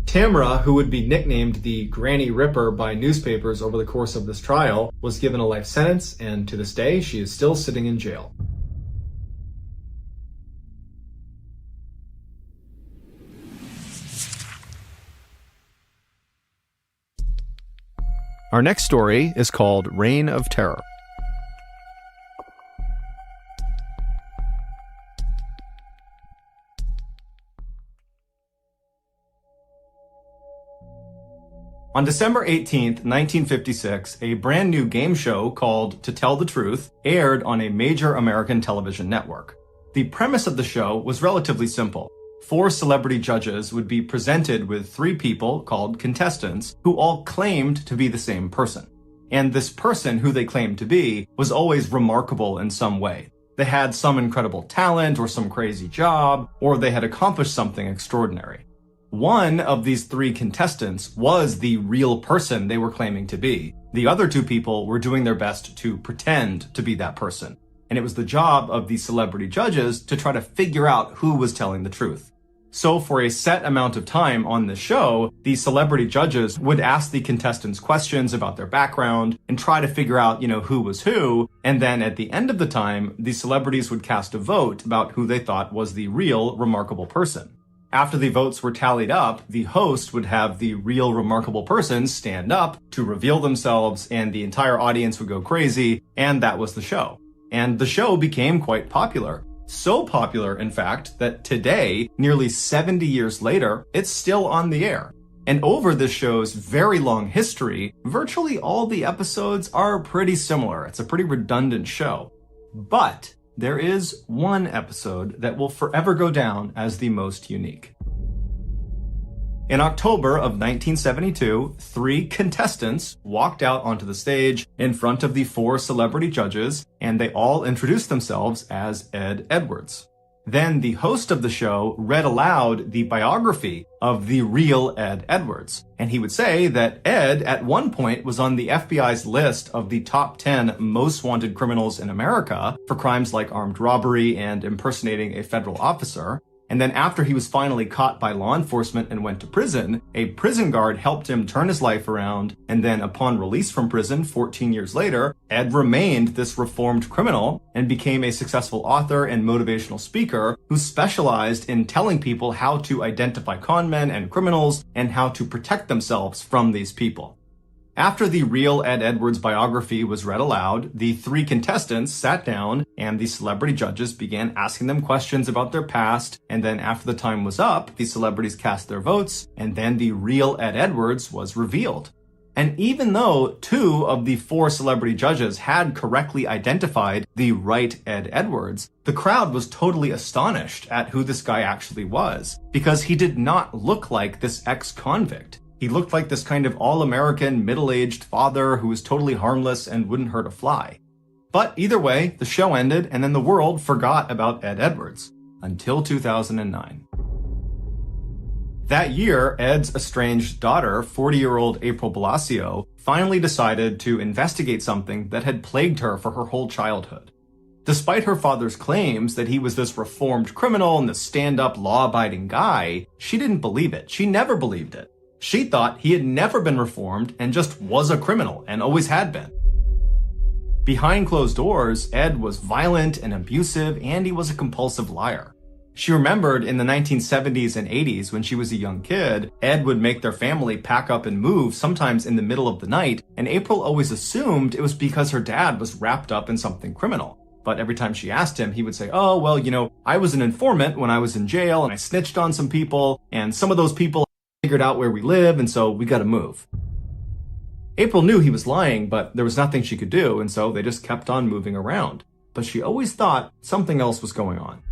Tamara, who would be nicknamed the Granny Ripper by newspapers over the course of this trial, was given a life sentence, and to this day, she is still sitting in jail. Our next story is called Reign of Terror. On December 18th, 1956, a brand new game show called To Tell the Truth aired on a major American television network. The premise of the show was relatively simple. 4 celebrity judges would be presented with 3 people called contestants who all claimed to be the same person. And this person who they claimed to be was always remarkable in some way. They had some incredible talent or some crazy job, or they had accomplished something extraordinary. One of these 3 contestants was the real person they were claiming to be. The other 2 people were doing their best to pretend to be that person. And it was the job of the celebrity judges to try to figure out who was telling the truth. So for a set amount of time on the show, the celebrity judges would ask the contestants questions about their background and try to figure out, who was who. And then at the end of the time, the celebrities would cast a vote about who they thought was the real remarkable person. After the votes were tallied up, the host would have the real remarkable person stand up to reveal themselves, and the entire audience would go crazy, and that was the show. And the show became quite popular. So popular, in fact, that today, nearly 70 years later, it's still on the air. And over this show's very long history, virtually all the episodes are pretty similar. It's a pretty redundant show. But there is one episode that will forever go down as the most unique. In October of 1972, 3 contestants walked out onto the stage in front of the 4 celebrity judges, and they all introduced themselves as Ed Edwards. Then the host of the show read aloud the biography of the real Ed Edwards. And he would say that Ed, at one point, was on the FBI's list of the top 10 most wanted criminals in America for crimes like armed robbery and impersonating a federal officer. And then after he was finally caught by law enforcement and went to prison, a prison guard helped him turn his life around. And then upon release from prison 14 years later, Ed remained this reformed criminal and became a successful author and motivational speaker who specialized in telling people how to identify con men and criminals and how to protect themselves from these people. After the real Ed Edwards biography was read aloud, the 3 contestants sat down and the celebrity judges began asking them questions about their past. And then after the time was up, the celebrities cast their votes, and then the real Ed Edwards was revealed. And even though 2 of the 4 celebrity judges had correctly identified the right Ed Edwards, the crowd was totally astonished at who this guy actually was, because he did not look like this ex-convict. He looked like this kind of all-American, middle-aged father who was totally harmless and wouldn't hurt a fly. But either way, the show ended, and then the world forgot about Ed Edwards. Until 2009. That year, Ed's estranged daughter, 40-year-old April Blasio, finally decided to investigate something that had plagued her for her whole childhood. Despite her father's claims that he was this reformed criminal and this stand-up, law-abiding guy, she didn't believe it. She never believed it. She thought he had never been reformed and just was a criminal and always had been. Behind closed doors, Ed was violent and abusive, and he was a compulsive liar. She remembered in the 1970s and 80s when she was a young kid, Ed would make their family pack up and move sometimes in the middle of the night, and April always assumed it was because her dad was wrapped up in something criminal. But every time she asked him, he would say, oh, well, I was an informant when I was in jail and I snitched on some people, and some of those people figured out where we live, and so we gotta move. April knew he was lying, but there was nothing she could do, and so they just kept on moving around. But she always thought something else was going on.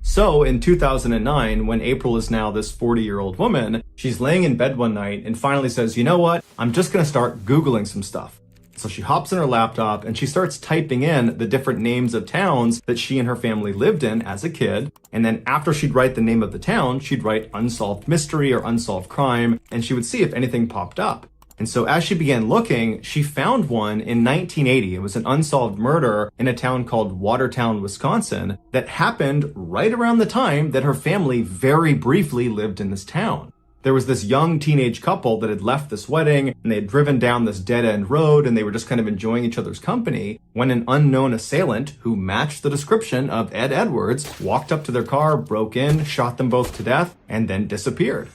So in 2009, when April is now this 40-year-old woman, she's laying in bed one night and finally says, you know what, I'm just gonna start Googling some stuff. So she hops in her laptop and she starts typing in the different names of towns that she and her family lived in as a kid. And then after she'd write the name of the town, she'd write unsolved mystery or unsolved crime, and she would see if anything popped up. And so as she began looking, she found one in 1980. It was an unsolved murder in a town called Watertown, Wisconsin, that happened right around the time that her family very briefly lived in this town. There was this young teenage couple that had left this wedding, and they had driven down this dead-end road, and they were just kind of enjoying each other's company, when an unknown assailant, who matched the description of Ed Edwards, walked up to their car, broke in, shot them both to death, and then disappeared.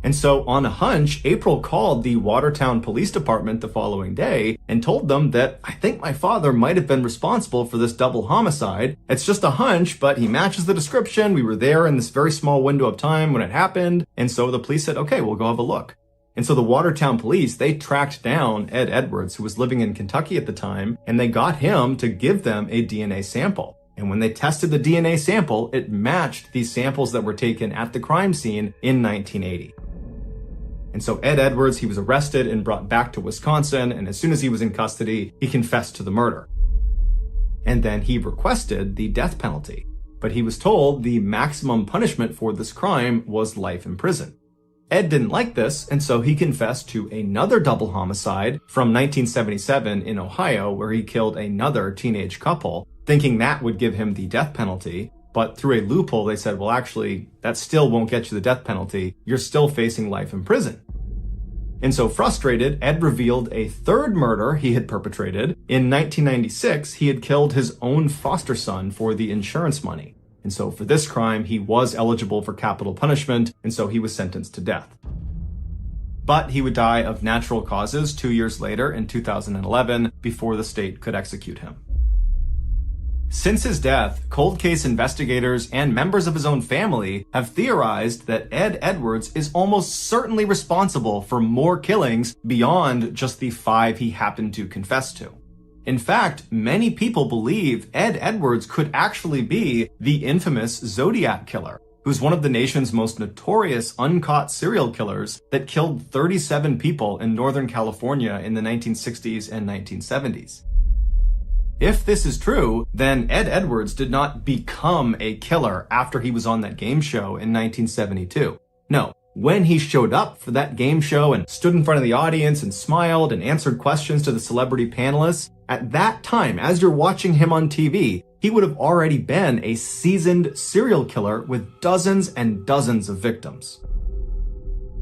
And so, on a hunch, April called the Watertown Police Department the following day and told them that, I think my father might have been responsible for this double homicide. It's just a hunch, but he matches the description. We were there in this very small window of time when it happened. And so the police said, okay, we'll go have a look. And so the Watertown police, they tracked down Ed Edwards, who was living in Kentucky at the time, and they got him to give them a DNA sample. And when they tested the DNA sample, it matched these samples that were taken at the crime scene in 1980. And so Ed Edwards, he was arrested and brought back to Wisconsin, and as soon as he was in custody, he confessed to the murder. And then he requested the death penalty, but he was told the maximum punishment for this crime was life in prison. Ed didn't like this, and so he confessed to another double homicide from 1977 in Ohio, where he killed another teenage couple, thinking that would give him the death penalty. But through a loophole, they said, well, actually, that still won't get you the death penalty. You're still facing life in prison. And so frustrated, Ed revealed a third murder he had perpetrated. In 1996, he had killed his own foster son for the insurance money. And so for this crime, he was eligible for capital punishment, and so he was sentenced to death. But he would die of natural causes 2 years later in 2011 before the state could execute him. Since his death, cold case investigators and members of his own family have theorized that Ed Edwards is almost certainly responsible for more killings beyond just the 5 he happened to confess to. In fact, many people believe Ed Edwards could actually be the infamous Zodiac Killer, who's one of the nation's most notorious uncaught serial killers that killed 37 people in Northern California in the 1960s and 1970s. If this is true, then Ed Edwards did not become a killer after he was on that game show in 1972. No, when he showed up for that game show and stood in front of the audience and smiled and answered questions to the celebrity panelists, at that time, as you're watching him on TV, he would have already been a seasoned serial killer with dozens and dozens of victims.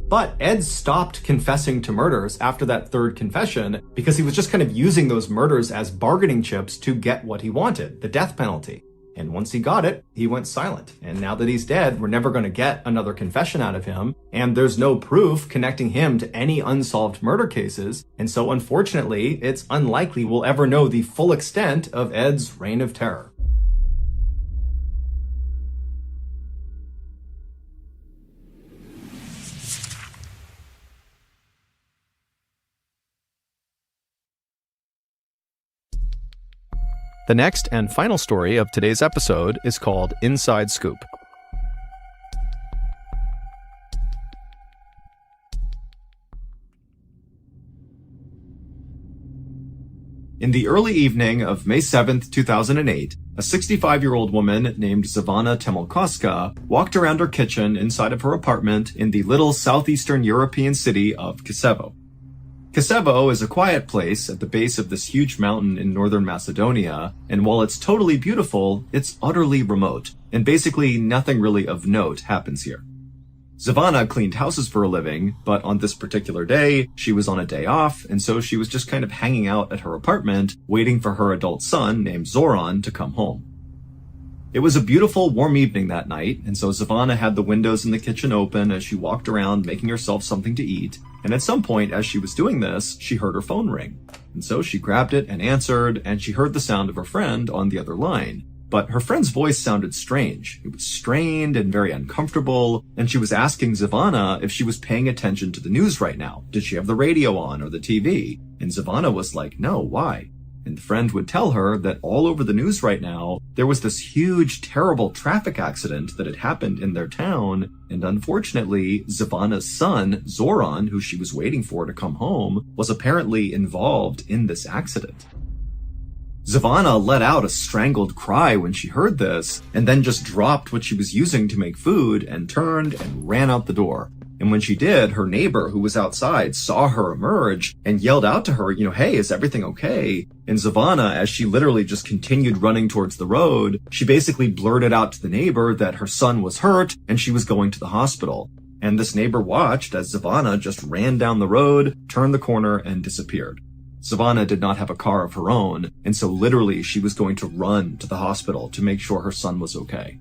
But Ed stopped confessing to murders after that third confession because he was just kind of using those murders as bargaining chips to get what he wanted, the death penalty. And once he got it, he went silent. And now that he's dead, we're never going to get another confession out of him. And there's no proof connecting him to any unsolved murder cases. And so unfortunately, it's unlikely we'll ever know the full extent of Ed's reign of terror. The next and final story of today's episode is called Inside Scoop. In the early evening of May 7th, 2008, a 65-year-old woman named Zavana Temolkoska walked around her kitchen inside of her apartment in the little southeastern European city of Kisevo. Kosovo is a quiet place at the base of this huge mountain in northern Macedonia, and while it's totally beautiful, it's utterly remote, and basically nothing really of note happens here. Zvana cleaned houses for a living, but on this particular day, she was on a day off, and so she was just kind of hanging out at her apartment, waiting for her adult son, named Zoran, to come home. It was a beautiful, warm evening that night, and so Zvana had the windows in the kitchen open as she walked around making herself something to eat, and at some point as she was doing this, she heard her phone ring. And so she grabbed it and answered, and she heard the sound of her friend on the other line. But her friend's voice sounded strange. It was strained and very uncomfortable, and she was asking Zvana if she was paying attention to the news right now. Did she have the radio on or the TV? And Zvana was like, no, why? And the friend would tell her that all over the news right now, there was this huge, terrible traffic accident that had happened in their town, and unfortunately, Zvana's son, Zoran, who she was waiting for to come home, was apparently involved in this accident. Zvana let out a strangled cry when she heard this, and then just dropped what she was using to make food and turned and ran out the door. And when she did, her neighbor who was outside saw her emerge and yelled out to her, hey, is everything okay? And Zvana, as she literally just continued running towards the road, she basically blurted out to the neighbor that her son was hurt and she was going to the hospital. And this neighbor watched as Zvana just ran down the road, turned the corner, and disappeared. Zvana did not have a car of her own, and so literally she was going to run to the hospital to make sure her son was okay.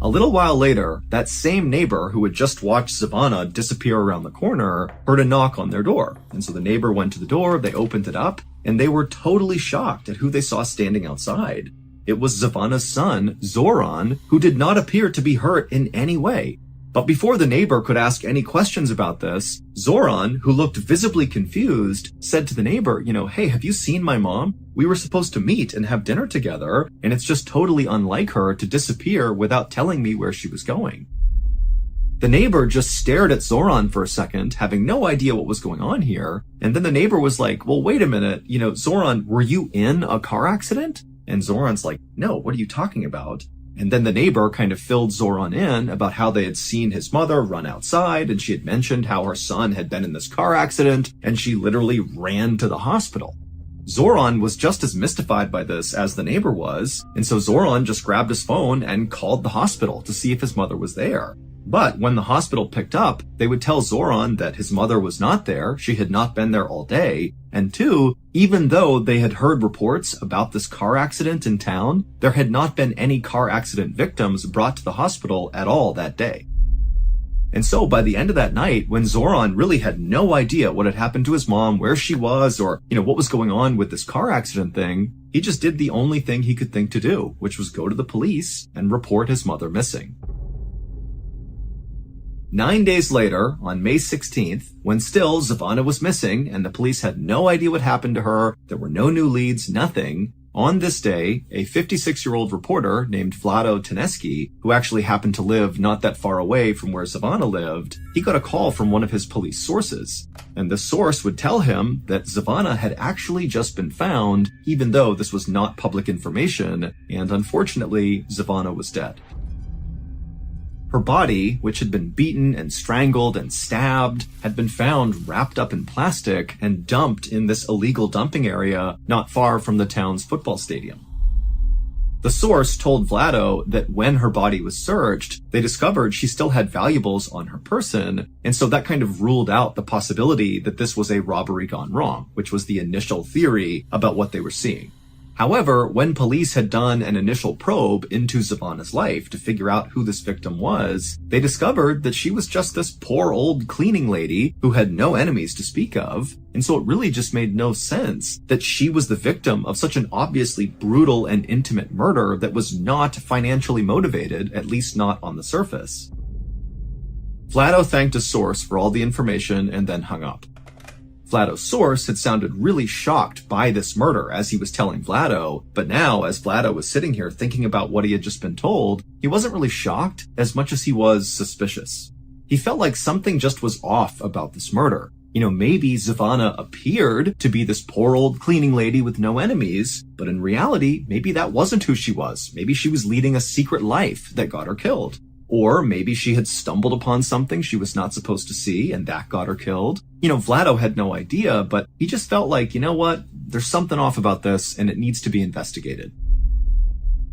A little while later, that same neighbor who had just watched Zvana disappear around the corner heard a knock on their door. And so the neighbor went to the door, they opened it up, and they were totally shocked at who they saw standing outside. It was Zvana's son, Zoran, who did not appear to be hurt in any way. But before the neighbor could ask any questions about this, Zoran, who looked visibly confused, said to the neighbor, hey, have you seen my mom? We were supposed to meet and have dinner together, and it's just totally unlike her to disappear without telling me where she was going. The neighbor just stared at Zoran for a second, having no idea what was going on here, and then the neighbor was like, well, wait a minute, Zoran, were you in a car accident? And Zoran's like, no, what are you talking about? And then the neighbor kind of filled Zoran in about how they had seen his mother run outside, and she had mentioned how her son had been in this car accident, and she literally ran to the hospital. Zoran was just as mystified by this as the neighbor was, and so Zoran just grabbed his phone and called the hospital to see if his mother was there. But when the hospital picked up, they would tell Zoran that his mother was not there, she had not been there all day, and two, even though they had heard reports about this car accident in town, there had not been any car accident victims brought to the hospital at all that day. And so by the end of that night, when Zoran really had no idea what had happened to his mom, where she was, or, what was going on with this car accident thing, he just did the only thing he could think to do, which was go to the police and report his mother missing. 9 days later, on May 16th, when still Zvana was missing and the police had no idea what happened to her, there were no new leads, nothing. On this day, a 56-year-old reporter named Vlado Teneski, who actually happened to live not that far away from where Zvana lived, he got a call from one of his police sources. And the source would tell him that Zvana had actually just been found, even though this was not public information, and unfortunately, Zvana was dead. Her body, which had been beaten and strangled and stabbed, had been found wrapped up in plastic and dumped in this illegal dumping area not far from the town's football stadium. The source told Vlado that when her body was searched, they discovered she still had valuables on her person, and so that kind of ruled out the possibility that this was a robbery gone wrong, which was the initial theory about what they were seeing. However, when police had done an initial probe into Zvana's life to figure out who this victim was, they discovered that she was just this poor old cleaning lady who had no enemies to speak of, and so it really just made no sense that she was the victim of such an obviously brutal and intimate murder that was not financially motivated, at least not on the surface. Vlado thanked his source for all the information and then hung up. Vlado's source had sounded really shocked by this murder as he was telling Vlado, but now, as Vlado was sitting here thinking about what he had just been told, he wasn't really shocked as much as he was suspicious. He felt like something just was off about this murder. Maybe Zvana appeared to be this poor old cleaning lady with no enemies, but in reality, maybe that wasn't who she was. Maybe she was leading a secret life that got her killed. Or maybe she had stumbled upon something she was not supposed to see and that got her killed. Vlado had no idea, but he just felt like, you know what? There's something off about this and it needs to be investigated.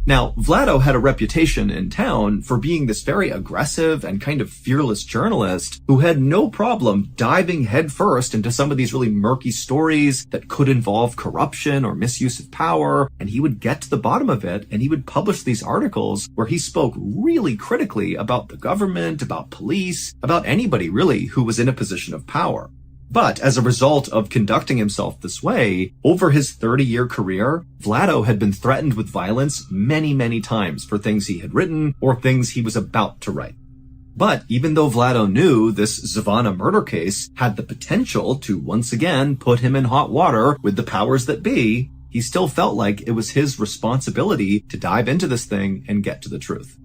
Now, Vlado had a reputation in town for being this very aggressive and kind of fearless journalist who had no problem diving headfirst into some of these really murky stories that could involve corruption or misuse of power, and he would get to the bottom of it, and he would publish these articles where he spoke really critically about the government, about police, about anybody really who was in a position of power. But as a result of conducting himself this way, over his 30-year career, Vlado had been threatened with violence many, many times for things he had written or things he was about to write. But even though Vlado knew this Zavana murder case had the potential to once again put him in hot water with the powers that be, he still felt like it was his responsibility to dive into this thing and get to the truth.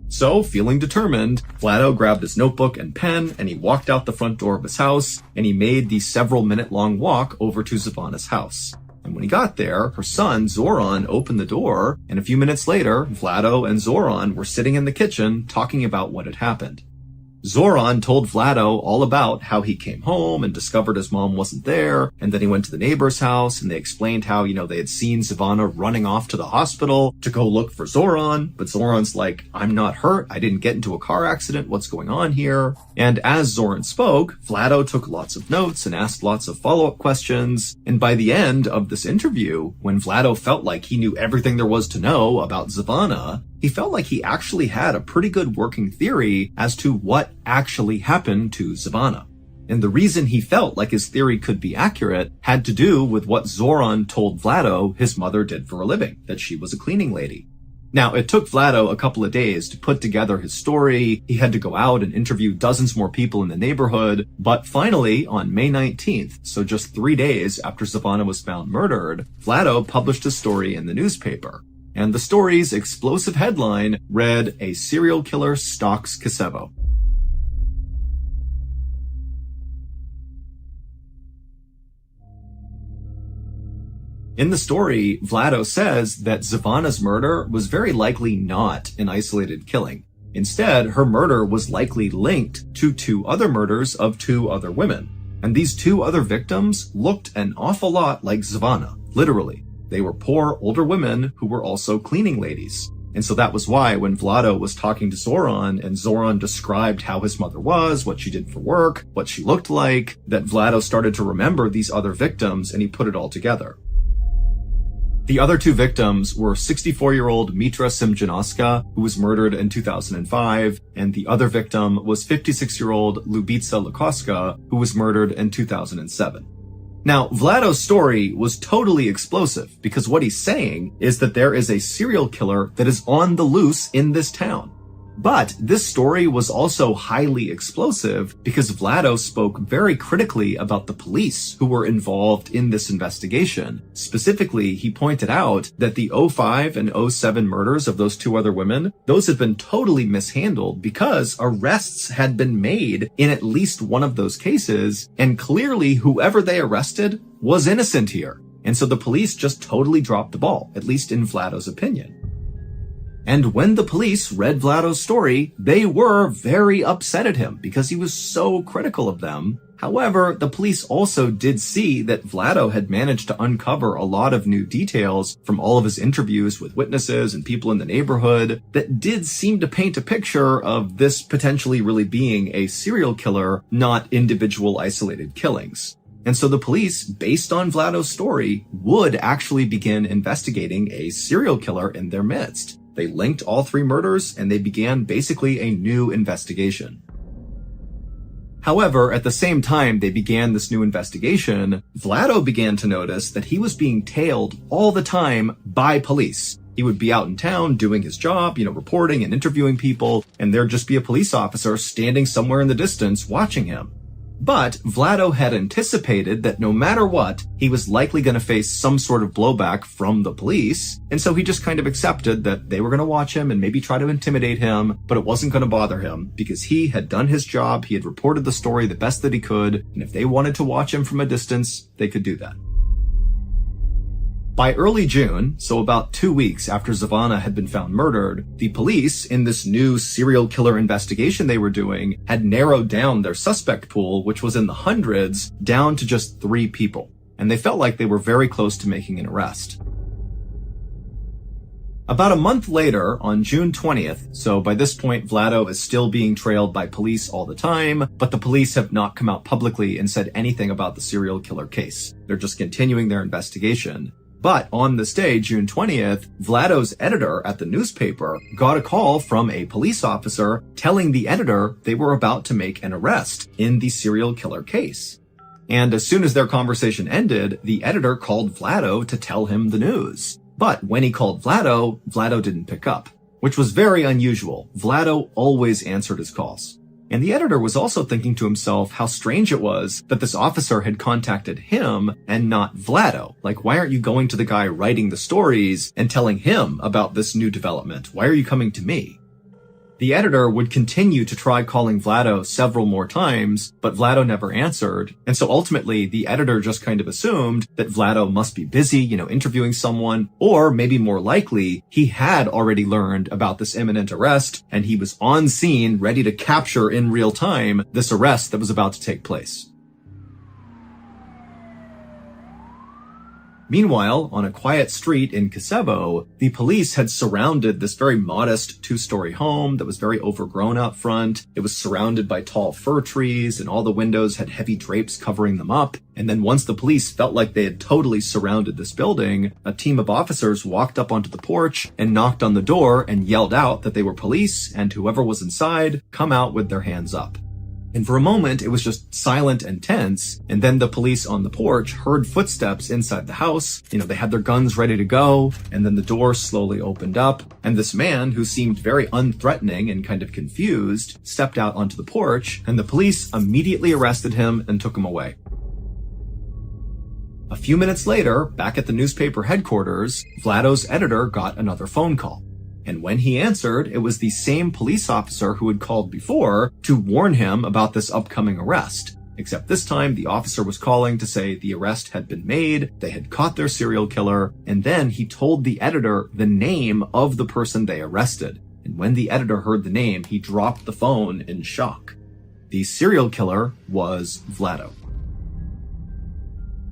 So, feeling determined, Vlado grabbed his notebook and pen, and he walked out the front door of his house, and he made the several-minute-long walk over to Zavana's house. And when he got there, her son, Zoran, opened the door, and a few minutes later, Vlado and Zoran were sitting in the kitchen talking about what had happened. Zoran told Vlado all about how he came home and discovered his mom wasn't there, and then he went to the neighbor's house, and they explained how, they had seen Zavana running off to the hospital to go look for Zoran, but Zoran's like, I'm not hurt, I didn't get into a car accident, what's going on here? And as Zoran spoke, Vlado took lots of notes and asked lots of follow-up questions, and by the end of this interview, when Vlado felt like he knew everything there was to know about Zavana, he felt like he actually had a pretty good working theory as to what actually happened to Zavana. And the reason he felt like his theory could be accurate had to do with what Zoran told Vlado his mother did for a living, that she was a cleaning lady. Now, it took Vlado a couple of days to put together his story. He had to go out and interview dozens more people in the neighborhood. But finally, on May 19th, so just 3 days after Zavana was found murdered, Vlado published his story in the newspaper. And the story's explosive headline read, "A Serial Killer Stalks Kosovo." In the story, Vlado says that Zavana's murder was very likely not an isolated killing. Instead, her murder was likely linked to 2 other murders of 2 other women. And these 2 other victims looked an awful lot like Zavana, literally. They were poor, older women who were also cleaning ladies. And so that was why when Vlado was talking to Zoran and Zoran described how his mother was, what she did for work, what she looked like, that Vlado started to remember these other victims and he put it all together. The other 2 victims were 64-year-old Mitra Simjanowska, who was murdered in 2005, and the other victim was 56-year-old Lubitsa Lukoska, who was murdered in 2007. Now, Vlado's story was totally explosive because what he's saying is that there is a serial killer that is on the loose in this town. But this story was also highly explosive because Vlado spoke very critically about the police who were involved in this investigation. Specifically, he pointed out that the 05 and 07 murders of those 2 other women, those had been totally mishandled because arrests had been made in at least one of those cases, and clearly whoever they arrested was innocent here. And so the police just totally dropped the ball, at least in Vlado's opinion. And when the police read Vlado's story, they were very upset at him because he was so critical of them. However, the police also did see that Vlado had managed to uncover a lot of new details from all of his interviews with witnesses and people in the neighborhood that did seem to paint a picture of this potentially really being a serial killer, not individual isolated killings. And so the police, based on Vlado's story, would actually begin investigating a serial killer in their midst. They linked all 3 murders, and they began basically a new investigation. However, at the same time they began this new investigation, Vlado began to notice that he was being tailed all the time by police. He would be out in town doing his job, reporting and interviewing people, and there'd just be a police officer standing somewhere in the distance watching him. But Vlado had anticipated that no matter what, he was likely going to face some sort of blowback from the police, and so he just kind of accepted that they were going to watch him and maybe try to intimidate him, but it wasn't going to bother him because he had done his job, he had reported the story the best that he could, and if they wanted to watch him from a distance, they could do that. By early June, so about 2 weeks after Zavana had been found murdered, the police, in this new serial killer investigation they were doing, had narrowed down their suspect pool, which was in the hundreds, down to just 3 people. And they felt like they were very close to making an arrest. About a month later, on June 20th, so by this point Vlado is still being trailed by police all the time, but the police have not come out publicly and said anything about the serial killer case. They're just continuing their investigation. But on this day, June 20th, Vlado's editor at the newspaper got a call from a police officer telling the editor they were about to make an arrest in the serial killer case. And as soon as their conversation ended, the editor called Vlado to tell him the news. But when he called Vlado, Vlado didn't pick up, which was very unusual. Vlado always answered his calls. And the editor was also thinking to himself how strange it was that this officer had contacted him and not Vlado. Like, why aren't you going to the guy writing the stories and telling him about this new development? Why are you coming to me? The editor would continue to try calling Vlado several more times, but Vlado never answered. And so ultimately, the editor just kind of assumed that Vlado must be busy, interviewing someone, or maybe more likely, he had already learned about this imminent arrest, and he was on scene ready to capture in real time this arrest that was about to take place. Meanwhile, on a quiet street in Kosovo, the police had surrounded this very modest 2-story home that was very overgrown out front. It was surrounded by tall fir trees, and all the windows had heavy drapes covering them up. And then once the police felt like they had totally surrounded this building, a team of officers walked up onto the porch and knocked on the door and yelled out that they were police, and whoever was inside, come out with their hands up. And for a moment, it was just silent and tense. And then the police on the porch heard footsteps inside the house. They had their guns ready to go. And then the door slowly opened up. And this man, who seemed very unthreatening and kind of confused, stepped out onto the porch. And the police immediately arrested him and took him away. A few minutes later, back at the newspaper headquarters, Vlado's editor got another phone call. And when he answered, it was the same police officer who had called before to warn him about this upcoming arrest. Except this time, the officer was calling to say the arrest had been made, they had caught their serial killer, and then he told the editor the name of the person they arrested. And when the editor heard the name, he dropped the phone in shock. The serial killer was Vlado.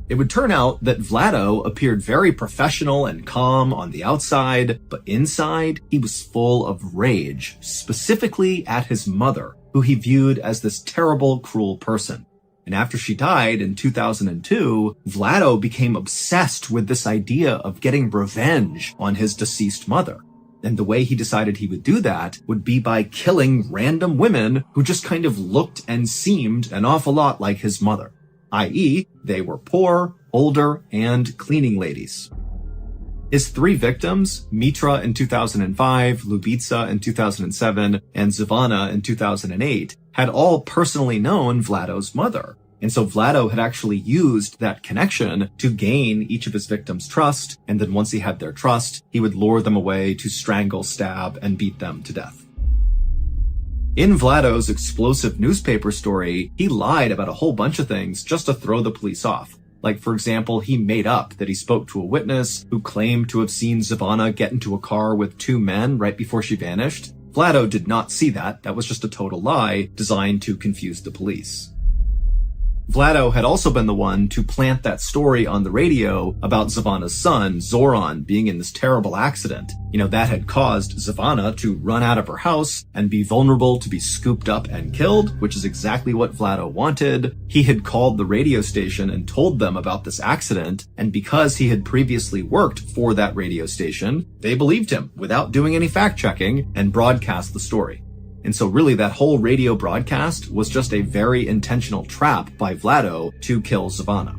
It would turn out that Vlado appeared very professional and calm on the outside, but inside, he was full of rage, specifically at his mother, who he viewed as this terrible, cruel person. And after she died in 2002, Vlado became obsessed with this idea of getting revenge on his deceased mother. And the way he decided he would do that would be by killing random women who just kind of looked and seemed an awful lot like his mother. i.e., they were poor, older, and cleaning ladies. His 3 victims, Mitra in 2005, Lubitsa in 2007, and Zavana in 2008, had all personally known Vlado's mother. And so Vlado had actually used that connection to gain each of his victims' trust, and then once he had their trust, he would lure them away to strangle, stab, and beat them to death. In Vlado's explosive newspaper story, he lied about a whole bunch of things just to throw the police off. Like, for example, he made up that he spoke to a witness who claimed to have seen Zavana get into a car with 2 men right before she vanished. Vlado did not see that. That was just a total lie designed to confuse the police. Vlado had also been the one to plant that story on the radio about Zavana's son, Zoran, being in this terrible accident. That had caused Zavana to run out of her house and be vulnerable to be scooped up and killed, which is exactly what Vlado wanted. He had called the radio station and told them about this accident, and because he had previously worked for that radio station, they believed him without doing any fact-checking and broadcast the story. And so really that whole radio broadcast was just a very intentional trap by Vlado to kill Zavana.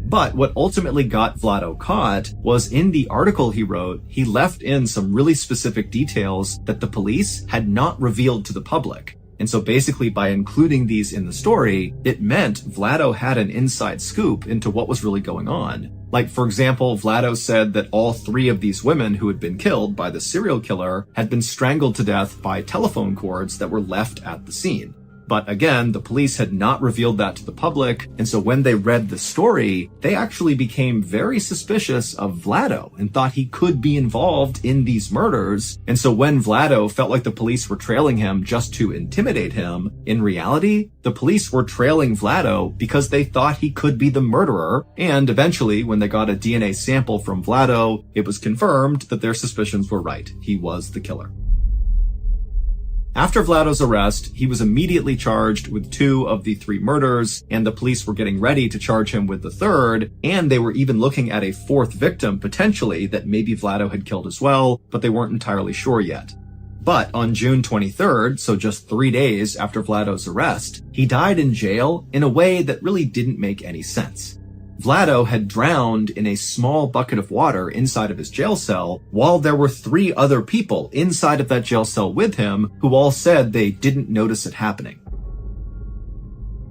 But what ultimately got Vlado caught was in the article he wrote, he left in some really specific details that the police had not revealed to the public. And so basically by including these in the story, it meant Vlado had an inside scoop into what was really going on. Like, for example, Vlado said that all 3 of these women who had been killed by the serial killer had been strangled to death by telephone cords that were left at the scene. But again, the police had not revealed that to the public, and so when they read the story, they actually became very suspicious of Vlado and thought he could be involved in these murders. And so when Vlado felt like the police were trailing him just to intimidate him, in reality, the police were trailing Vlado because they thought he could be the murderer, and eventually, when they got a DNA sample from Vlado, it was confirmed that their suspicions were right. He was the killer. After Vlado's arrest, he was immediately charged with 2 of the 3 murders, and the police were getting ready to charge him with the 3rd, and they were even looking at a 4th victim, potentially, that maybe Vlado had killed as well, but they weren't entirely sure yet. But on June 23rd, so just 3 days after Vlado's arrest, he died in jail in a way that really didn't make any sense. Vlado had drowned in a small bucket of water inside of his jail cell, while there were 3 other people inside of that jail cell with him who all said they didn't notice it happening.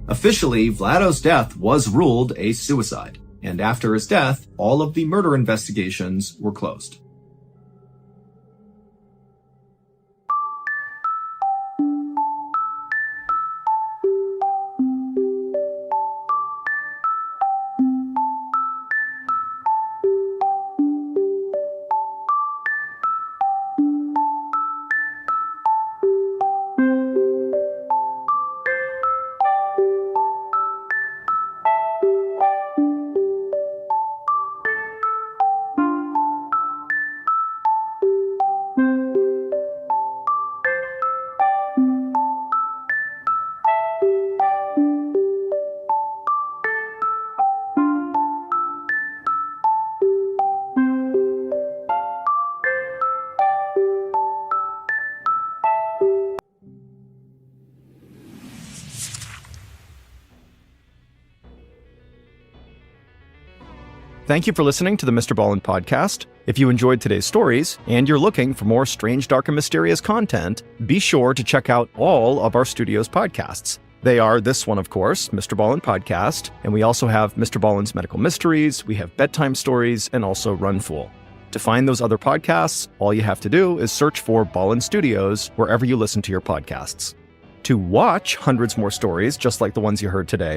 Officially, Vlado's death was ruled a suicide, and after his death, all of the murder investigations were closed. Thank you for listening to the Mr. Ballen podcast. If you enjoyed today's stories and you're looking for more strange, dark, and mysterious content, be sure to check out all of our studio's podcasts. They are this one, of course, Mr. Ballen Podcast, and we also have Mr. Ballen's Medical Mysteries, we have Bedtime Stories, and also Run Fool. To find those other podcasts, all you have to do is search for Ballen Studios wherever you listen to your podcasts. To watch hundreds more stories just like the ones you heard today,